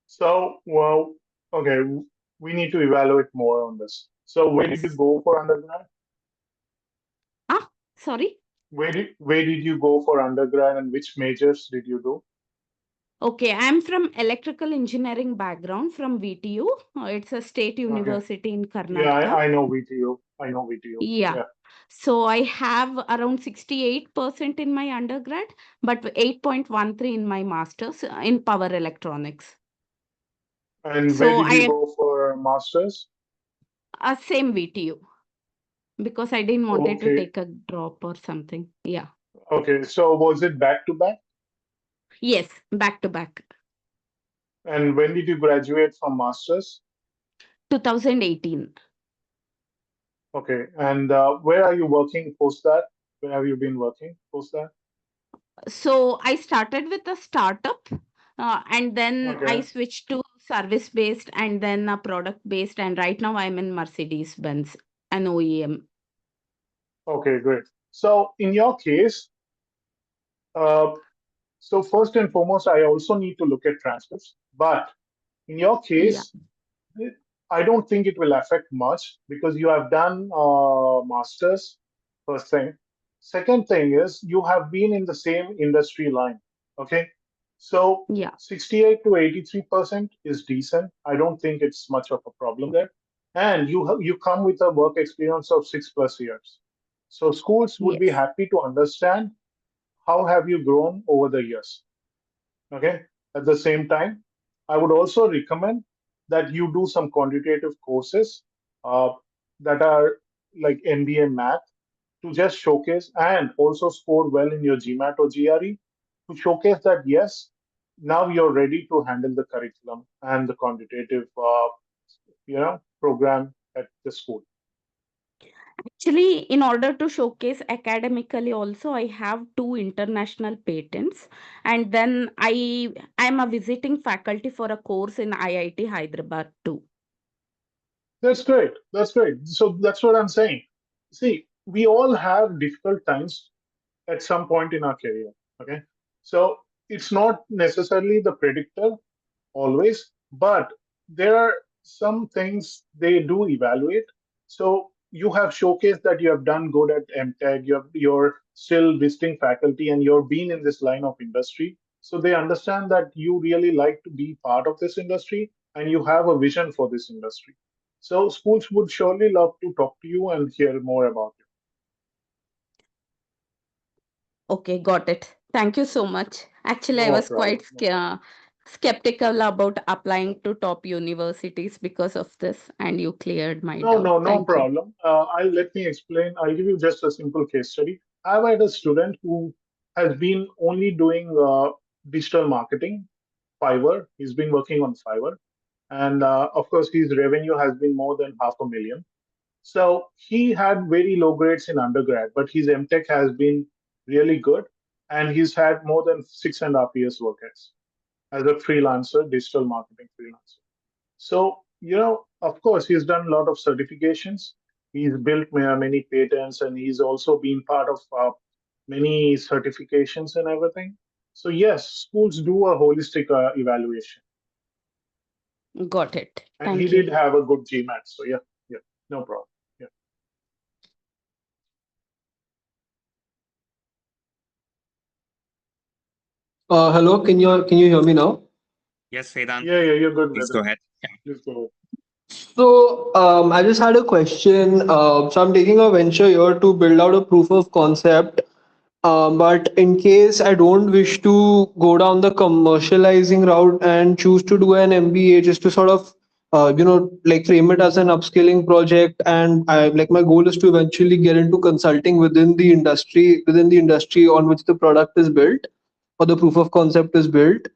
S5: So, well, okay, we need to evaluate more on this. So, where did you go for undergrad?
S2: Ah, sorry.
S5: Where did you go for undergrad, and which majors did you do?
S2: Okay, I'm from electrical engineering background from VTU. It's a state
S5: Okay.
S2: university in
S5: Yeah,
S2: Karnataka.
S5: I know VTU. I know VTU.
S2: Yeah.
S5: Yeah.
S2: So I have around 68% in my undergrad, but 8.13 in my master's in power electronics.
S5: And
S2: So
S5: where did you go for masters?
S2: Same VTU, because I didn't wanted to
S5: Okay.
S2: take a drop or something. Yeah.
S5: Okay. So, was it back to back?
S2: Yes, back to back.
S5: And when did you graduate from masters?
S2: 2018.
S5: Okay. And where are you working post that? Where have you been working post that?
S2: So I started with a startup, and then I
S5: Okay.
S2: switched to service based and then a product based. And right now I'm in Mercedes Benz, an OEM.
S5: Okay, great. So in your case, so first and foremost, I also need to look at transcripts. But in your
S2: Yeah.
S5: case, I don't think it will affect much because you have done masters, first thing. Second thing is you have been in the same industry line. Okay. So
S2: Yeah.
S5: 68 to 83% is decent. I don't think it's much of a problem there. And you come with a work experience of 6+ years. So schools would be
S2: Yes.
S5: happy to understand how have you grown over the years. Okay. At the same time, I would also recommend that you do some quantitative courses uh, that are like MBA math to just showcase and also score well in your GMAT or GRE to showcase that yes, now you're ready to handle the curriculum and the quantitative program at the school.
S2: Actually, in order to showcase academically also, I have 2 international patents. And then I'm a visiting faculty for a course in IIT Hyderabad too.
S5: That's great. That's great. So that's what I'm saying. See, we all have difficult times at some point in our career. Okay. So it's not necessarily the predictor always, but there are some things they do evaluate. So you have showcased that you have done good at MTech, you're still visiting faculty and you're been in this line of industry. So they understand that you really like to be part of this industry and you have a vision for this industry. So schools would surely love to talk to you and hear more about it.
S2: Okay, got it. Thank you so much. Actually, I
S5: No
S2: was
S5: problem.
S2: quite skeptical about applying to top universities because of this, and you cleared my doubt.
S5: No
S2: Thank you.
S5: problem. Let me explain. I'll give you just a simple case study. I've had a student who has been only doing digital marketing, Fiverr. He's been working on Fiverr, and of course, his revenue has been more than 500,000. So he had very low grades in undergrad, but his MTech has been really good, and he's had more than 6.5 years work as a freelancer, digital marketing freelancer. So, of course, he's done a lot of certifications. He's built many patents, and he's also been part of many certifications and everything. So yes, schools do a holistic evaluation.
S2: Got it.
S5: And he
S2: Thank
S5: did
S2: you.
S5: have a good GMAT. So yeah, no problem. Yeah.
S7: Hello, can you hear me now?
S1: Yes, Vedant,
S5: Yeah, you're good
S1: please
S5: with
S1: go
S5: it.
S1: ahead.
S5: Please go ahead.
S7: So I just had a question. So I'm taking a venture here to build out a proof of concept. But in case I don't wish to go down the commercializing route and choose to do an MBA just to sort of like frame it as an upskilling project, and I like my goal is to eventually get into consulting within the industry on which the product is built or the proof of concept is built.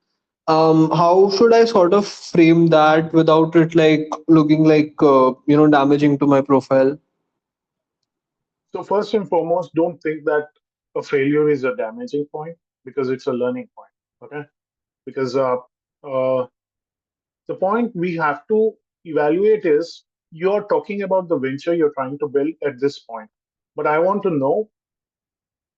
S7: How should I sort of frame that without it like looking like damaging to my profile?
S5: So first and foremost, don't think that a failure is a damaging point, because it's a learning point. Okay, because uh, the point we have to evaluate is, you're talking about the venture you're trying to build at this point, but I want to know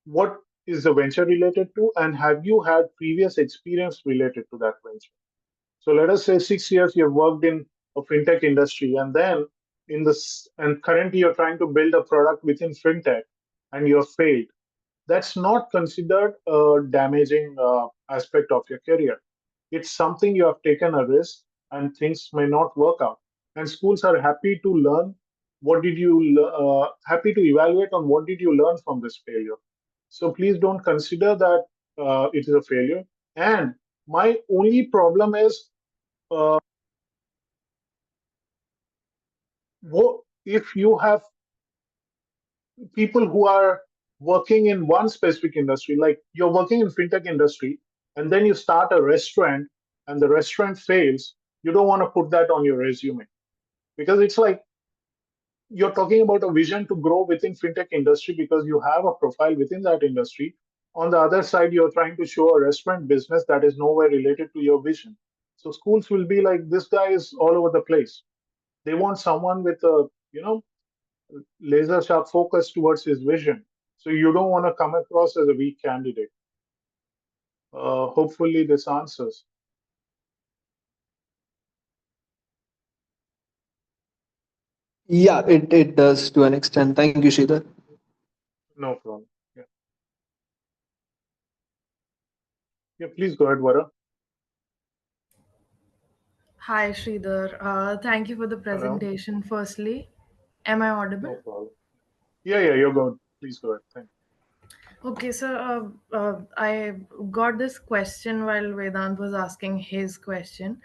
S5: what is the venture related to, and have you had previous experience related to that venture. So let us say 6 years you've worked in a fintech industry, and then and currently you're trying to build a product within fintech, and you've failed. That's not considered a damaging aspect of your career. It's something you have taken a risk, and things may not work out. And schools are happy to learn happy to evaluate on what did you learn from this failure. So please don't consider that it is a failure. And my only problem is, uh, if you have people who are working in one specific industry, like you're working in fintech industry, and then you start a restaurant and the restaurant fails, you don't want to put that on your resume, because it's like you're talking about a vision to grow within fintech industry because you have a profile within that industry. On the other side, you're trying to show a restaurant business that is nowhere related to your vision. So schools will be like, this guy is all over the place. They want someone with a laser sharp focus towards his vision. So you don't want to come across as a weak candidate. Hopefully this answers.
S7: Yeah, it does to an extent. Thank you, Sridhar.
S5: No problem. Yeah. Yeah, please go ahead, Vara.
S9: Hi, Sridhar. Thank you for the
S5: Hello.
S9: presentation, firstly. Am I audible?
S5: No problem. Yeah, you're good. Please go ahead. Thank
S9: Okay, so I got this question while Vedant was asking his question.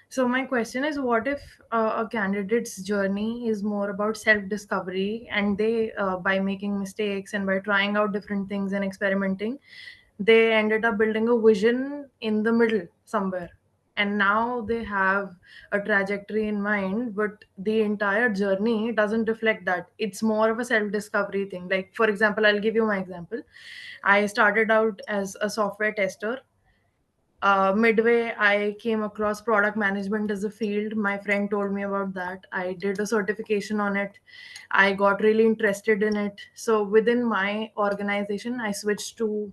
S9: So, my question is, what if a candidate's journey is more about self discovery, and they, by making mistakes and by trying out different things and experimenting, they ended up building a vision in the middle somewhere, and now they have a trajectory in mind, but the entire journey doesn't reflect that. It's more of a self discovery thing. Like, for example, I'll give you my example. I started out as a software tester. Midway, I came across product management as a field. My friend told me about that. I did a certification on it. I got really interested in it. So within my organization, I switched to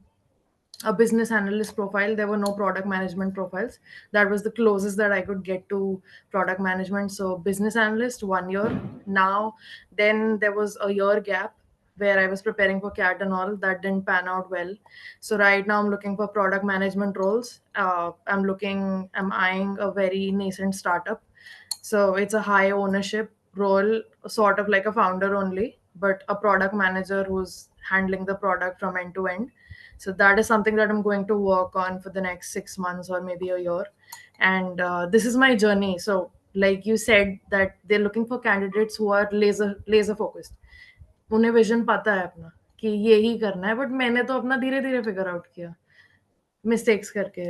S9: a business analyst profile. There were no product management profiles. That was the closest that I could get to product management. So business analyst 1 year. Now then there was a year gap where I was preparing for CAT and all. That didn't pan out well. So right now I'm looking for product management roles. I'm eyeing a very nascent startup. So it's a high ownership role, sort of like a founder only, but a product manager who's handling the product from end to end. So that is something that I'm going to work on for the next 6 months or maybe a year. And this is my journey. So like you said, that they're looking for candidates who are laser focused. उन्हें vision पता है अपना कि ये ही करना है, but मैंने तो अपना धीरे धीरे फिगर आउट किया, मिस्टेक्स करके,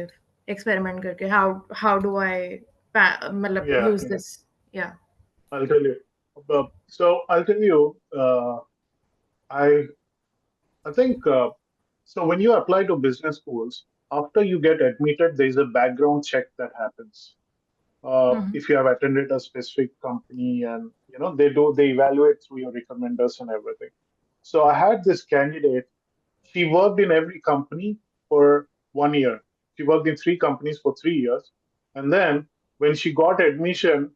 S9: एक्सपेरिमेंट करके, हाउ डू आई मतलब
S5: you.
S9: Use this. या
S5: I'll tell you. So I'll tell you. I I think so. When you apply to business schools, after you get admitted, there is a background check that happens. If you have attended a specific company, and they evaluate through your recommenders and everything. So I had this candidate. She worked in every company for 1 year. She worked in 3 companies for 3 years. And then when she got admission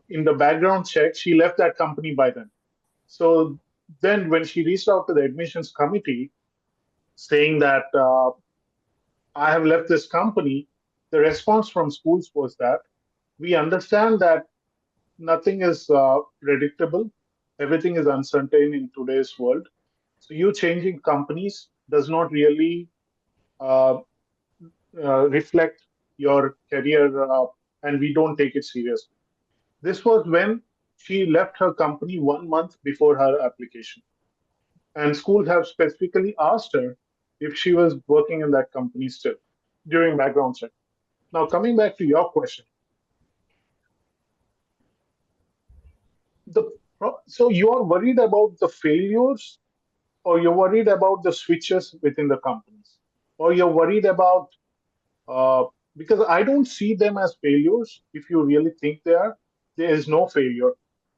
S5: in the background check, she left that company by then. So then when she reached out to the admissions committee saying that I have left this company, the response from schools was that we understand that nothing is predictable. Everything is uncertain in today's world. So you changing companies does not really uh, reflect your career, and we don't take it seriously. This was when she left her company 1 month before her application. And schools have specifically asked her if she was working in that company still during background check. Now, coming back to your question, so you are worried about the failures, or you're worried about the switches within the companies, or you're worried about because I don't see them as failures. If you really think they are, there is no failure.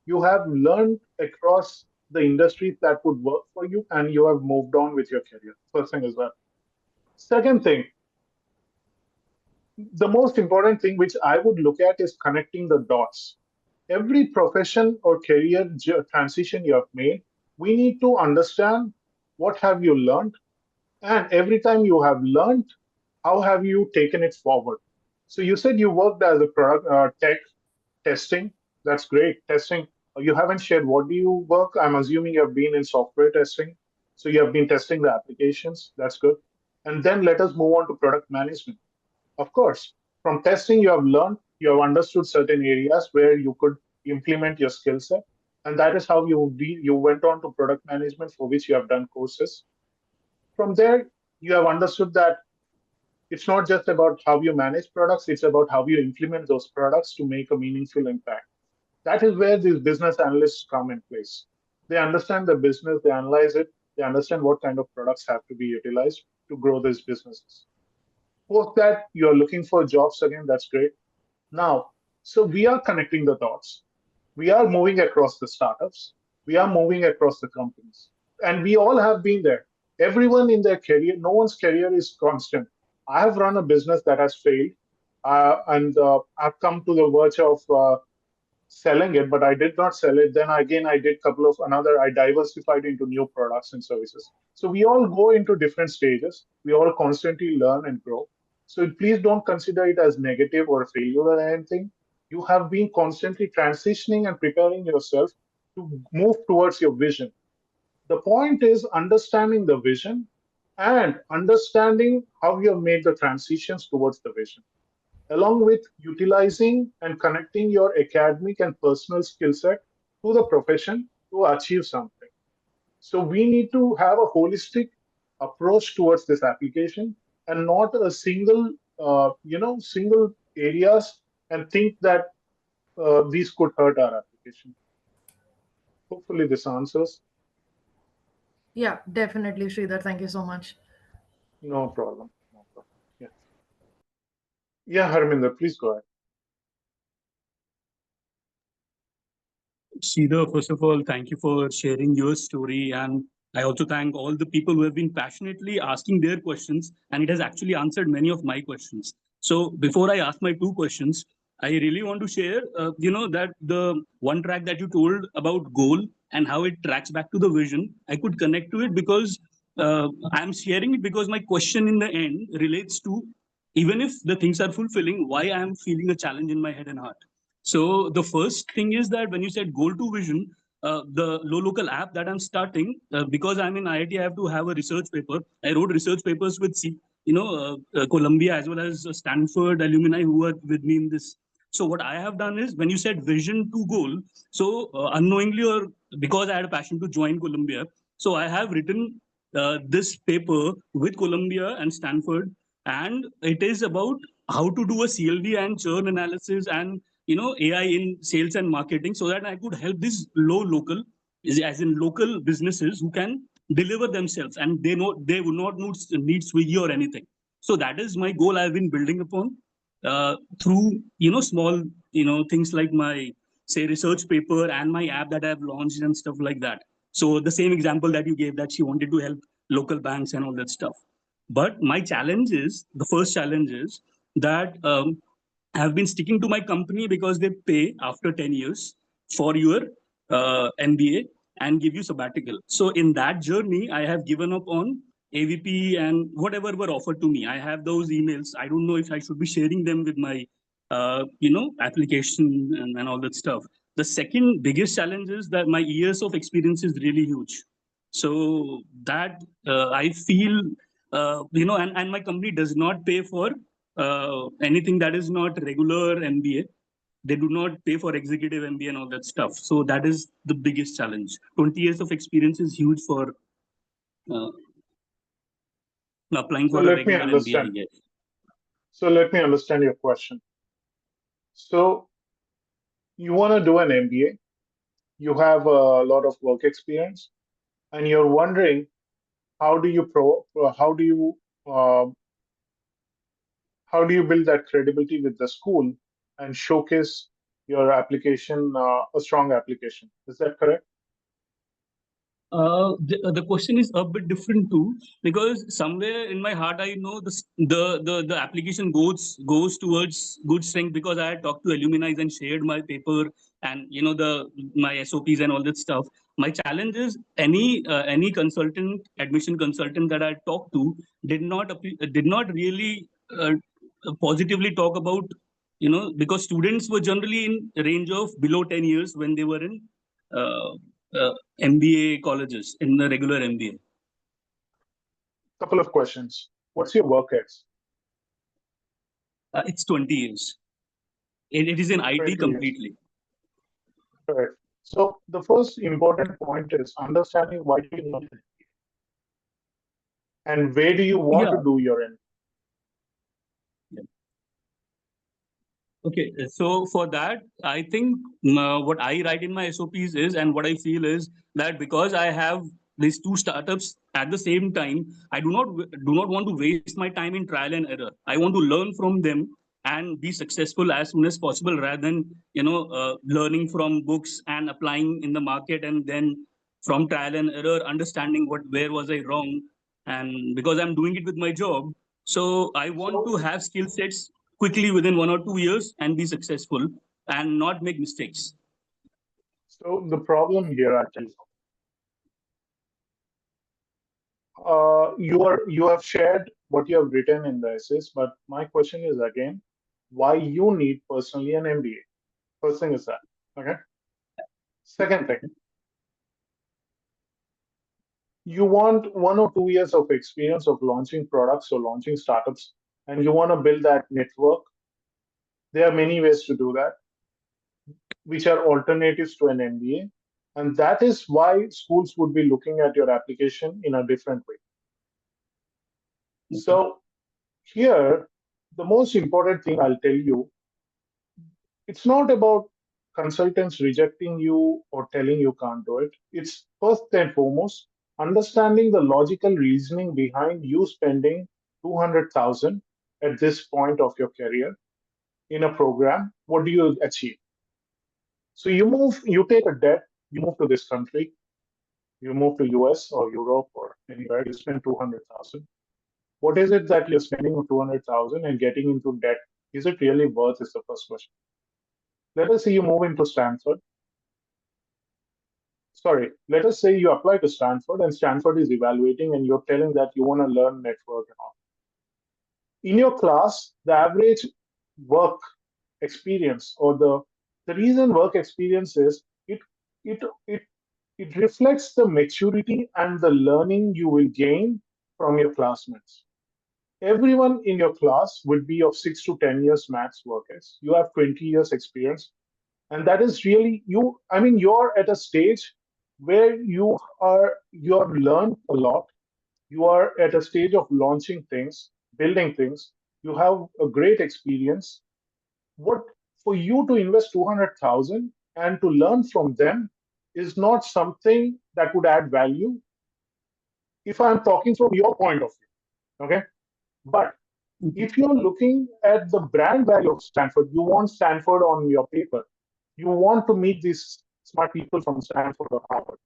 S5: You have learned across the industries that would work for you, and you have moved on with your career. First thing is that. Second thing, the most important thing which I would look at is connecting the dots. Every profession or career transition you have made, we need to understand what have you learned, and every time you have learned, how have you taken it forward. So you said you worked as a product tech testing. That's great. Testing. You haven't shared what do you work. I'm assuming you have been in software testing. So you have been testing the applications. That's good. And then let us move on to product management. Of course, from testing, you have learned, you have understood certain areas where you could implement your skill set. And that is how you went on to product management, for which you have done courses. From there, you have understood that it's not just about how you manage products, it's about how you implement those products to make a meaningful impact. That is where these business analysts come in place. They understand the business, they analyze it, they understand what kind of products have to be utilized to grow these businesses. Post that, you're looking for jobs again, that's great. Now, so we are connecting the dots. We are moving across the startups. We are moving across the companies. And we all have been there. Everyone in their career, no one's career is constant. I have run a business that has failed, and I've come to the verge of selling it, but I did not sell it. Then again, I did I diversified into new products and services. So we all go into different stages. We all constantly learn and grow. So please don't consider it as negative or a failure or anything. You have been constantly transitioning and preparing yourself to move towards your vision. The point is understanding the vision and understanding how you have made the transitions towards the vision, along with utilizing and connecting your academic and personal skill set to the profession to achieve something. So we need to have a holistic approach towards this application and not a single areas and think that these could hurt our application. Hopefully this answers.
S9: Yeah, definitely, Sridhar. Thank you so much.
S5: No problem. No problem. Yeah. Yeah, Harminder, please go ahead.
S3: Sridhar, first of all, thank you for sharing your story. And I also thank all the people who have been passionately asking their questions, and it has actually answered many of my questions. So before I ask my 2 questions, I really want to share, that the one track that you told about goal and how it tracks back to the vision, I could connect to it because I'm sharing it because my question in the end relates to, even if the things are fulfilling, why I am feeling a challenge in my head and heart. So the first thing is that when you said goal to vision, the low local app that I'm starting, because I'm in IIT, I have to have a research paper. I wrote research papers with Columbia as well as Stanford alumni who are with me in this. So what I have done is when you said vision to goal, so unknowingly or because I had a passion to join Columbia, so I have written this paper with Columbia and Stanford, and it is about how to do a CLV and churn analysis and AI in sales and marketing, so that I could help these local, as in local businesses who can deliver themselves and they would not need Swiggy or anything. So that is my goal I've been building upon through small things like my say research paper and my app that I've launched and stuff like that. So the same example that you gave, that she wanted to help local banks and all that stuff. But my challenge is, the first challenge is that I have been sticking to my company because they pay after 10 years for your MBA and give you sabbatical. So in that journey, I have given up on AVP and whatever were offered to me. I have those emails. I don't know if I should be sharing them with my application and all that stuff. The second biggest challenge is that my years of experience is really huge. So that I feel, and my company does not pay for anything that is not regular MBA. They do not pay for executive MBA and all that stuff. So that is the biggest challenge. 20 years of experience is huge for applying
S5: So
S3: for a
S5: let me
S3: regular MBA, I
S5: understand.
S3: guess.
S5: So let me understand your question. So you want to do an MBA, you have a lot of work experience, and you're wondering how do you uh, how do you build that credibility with the school and showcase your application, a strong application? Is that correct?
S3: The question is a bit different too, because somewhere in my heart I know the application goes towards good strength, because I had talked to alumni and shared my paper and the my SOPs and all that stuff. My challenge is any consultant, admission consultant that I talked to did not really positively talk about, because students were generally in range of below 10 years when they were in uh, MBA colleges, in the regular MBA.
S5: Couple of questions. What's your work ex?
S3: It's 20 years. It is in IT
S5: 20 years.
S3: completely.
S5: Correct. So the first important point is understanding why do you need it and where do you want to do your MBA.
S3: Okay, so for that, I think what I write in my SOPs is, and what I feel is that because I have these two startups at the same time, I do not want to waste my time in trial and error. I want to learn from them and be successful as soon as possible, rather than learning from books and applying in the market, and then from trial and error understanding where was I wrong. And because I'm doing it with my job, so I want to have skill sets quickly within 1 or 2 years and be successful and not make mistakes.
S5: So the problem here, actually, you have shared what you have written in the essays, but my question is again, why you need personally an MBA? First thing is that, okay? Second thing, you want 1 or 2 years of experience of launching products or launching startups, and you want to build that network. There are many ways to do that, which are alternatives to an MBA. And that is why schools would be looking at your application in a different way. Okay. So here, the most important thing I'll tell you, it's not about consultants rejecting you or telling you can't do it. It's first and foremost understanding the logical reasoning behind you spending 200,000 at this point of your career in a program. What do you achieve? So you take a debt, you move to this country, you move to US or Europe or anywhere, you spend 200,000. What is it that you're spending 200,000 and getting into debt? Is it really worth? Is the first question. Let us say you move into Stanford. Sorry, let us say you apply to Stanford and Stanford is evaluating and you're telling that you want to learn network and all. In your class, the average work experience or the reason work experience is it reflects the maturity and the learning you will gain from your classmates. Everyone in your class would be of 6 to 10 years max work ex. You have 20 years experience. And that is really you. I mean, you're at a stage where you have learned a lot. You are at a stage of launching things, building things. You have a great experience. What for you to invest 200,000 and to learn from them is not something that would add value if I'm talking from your point of view. Okay. But if you're looking at the brand value of Stanford, you want Stanford on your paper. You want to meet these smart people from Stanford or Harvard.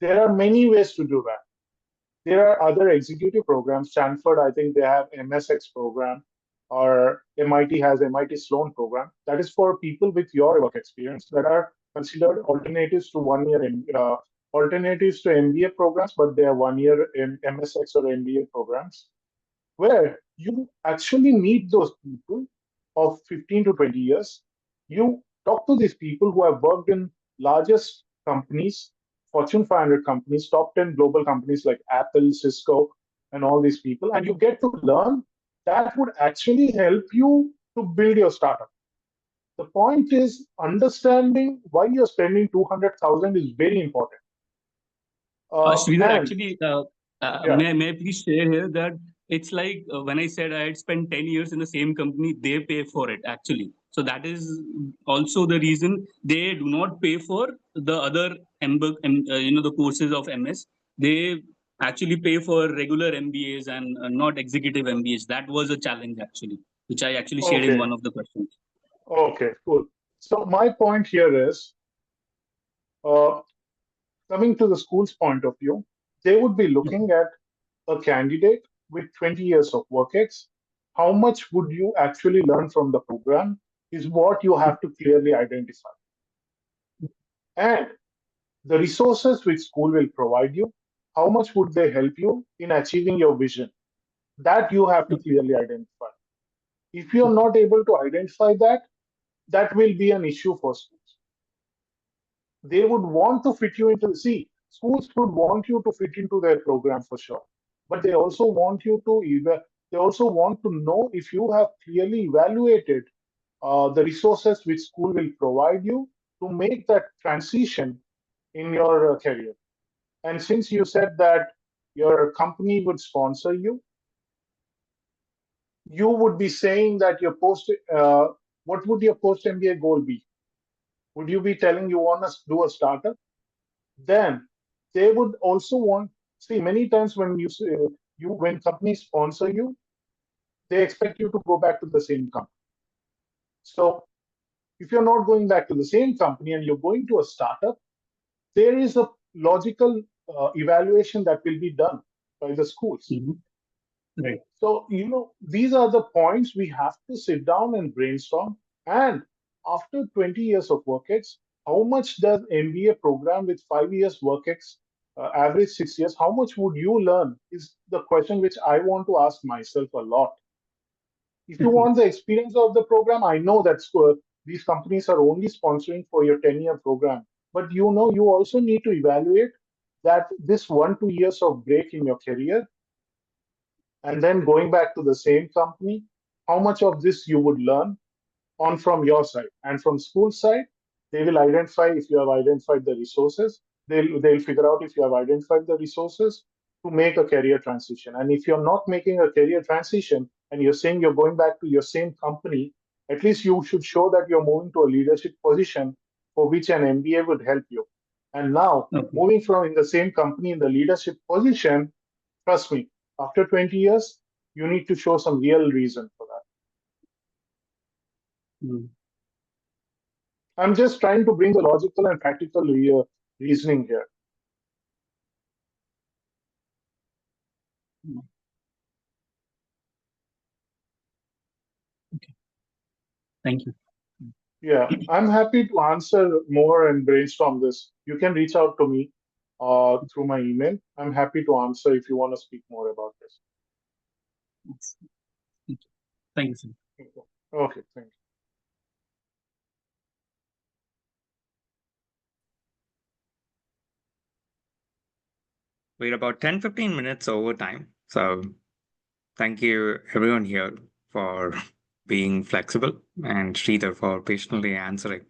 S5: There are many ways to do that. There are other executive programs. Stanford, I think they have MSX program, or MIT has MIT Sloan program. That is for people with your work experience that are considered alternatives to 1 year alternatives to MBA programs, but they are 1 year in MSX or MBA programs, where you actually meet those people of 15 to 20 years. You talk to these people who have worked in largest companies, Fortune 500 companies, top 10 global companies like Apple, Cisco, and all these people, and you get to learn. That would actually help you to build your startup. The point is understanding why you're spending 200,000 is very important.
S3: Sridhar,
S5: And
S3: actually,
S5: yeah,
S3: may I please share here that it's like when I said I had spent 10 years in the same company, they pay for it actually. So that is also the reason they do not pay for the other the courses of MS. They actually pay for regular MBAs and not executive MBAs. That was a challenge actually, which I actually shared in
S5: okay,
S3: one of the questions.
S5: okay, cool. So my point here is, uh, coming to the school's point of view, they would be looking at a candidate with 20 years of work ex. How much would you actually learn from the program is what you have to clearly identify. And the resources which school will provide you, how much would they help you in achieving your vision? That you have to clearly identify. If you're not able to identify that, that will be an issue for schools. They would want to fit you into, see, schools would want you to fit into their program for sure, but they also want you to they also want to know if you have clearly evaluated the resources which school will provide you to make that transition in your career. And since you said that your company would sponsor you, you would be saying that your what would your post MBA goal be? Would you be telling you want to do a startup? Then they would also want, see, many times when when companies sponsor you, they expect you to go back to the same company. So if you're not going back to the same company and you're going to a startup, there is a logical evaluation that will be done by the schools.
S3: Right.
S5: So, these are the points we have to sit down and brainstorm. And after 20 years of WorkX, how much does MBA program with 5 years WorkX, average 6 years, how much would you learn is the question which I want to ask myself a lot. If you want the experience of the program, I know that these companies are only sponsoring for your 10-year program. But you also need to evaluate that this 1-2 years of break in your career and then going back to the same company, how much of this you would learn on from your side. And from school side, they will identify if you have identified the resources. They'll figure out if you have identified the resources to make a career transition. And if you're not making a career transition and you're saying you're going back to your same company, at least you should show that you're moving to a leadership position for which an MBA would help you. And now, moving from in the same company in the leadership position, trust me, after 20 years, you need to show some real reason for that. I'm just trying to bring the logical and practical reasoning here.
S3: Okay. Thank you.
S5: Yeah, I'm happy to answer more and brainstorm this. You can reach out to me through my email. I'm happy to answer if you want to speak more about this.
S3: Thank you, sir.
S5: Okay, thank you.
S1: We're about 10-15 minutes over time. So thank you everyone here for being flexible and Sridhar for patiently answering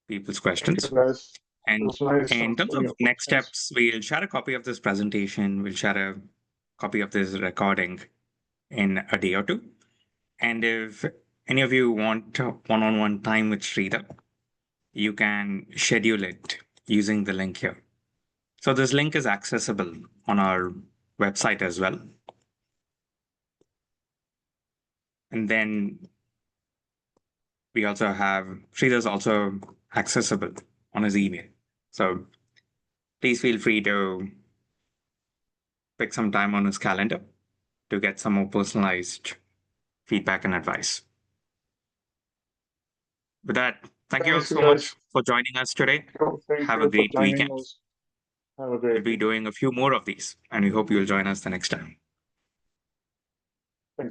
S1: people's questions.
S5: Thank you, guys.
S1: And
S5: It was nice
S1: in terms
S5: answering
S1: of
S5: your
S1: next
S5: questions.
S1: steps, we'll share a copy of this presentation. We'll share a copy of this recording in a day or two. And if any of you want one-on-one time with Sridhar, you can schedule it using the link here. So this link is accessible on our website as well. And then we also have Sridhar's also accessible on his email. So please feel free to pick some time on his calendar to get some more personalized feedback and advice. With that, thank you all
S5: Thanks,
S1: so
S5: guys.
S1: much for joining us today.
S5: Thank
S1: Have
S5: you
S1: a
S5: for
S1: great
S5: joining
S1: weekend.
S5: us. Have a
S1: We'll
S5: great
S1: be
S5: week.
S1: doing a few more of these, and we hope you'll join us the next time.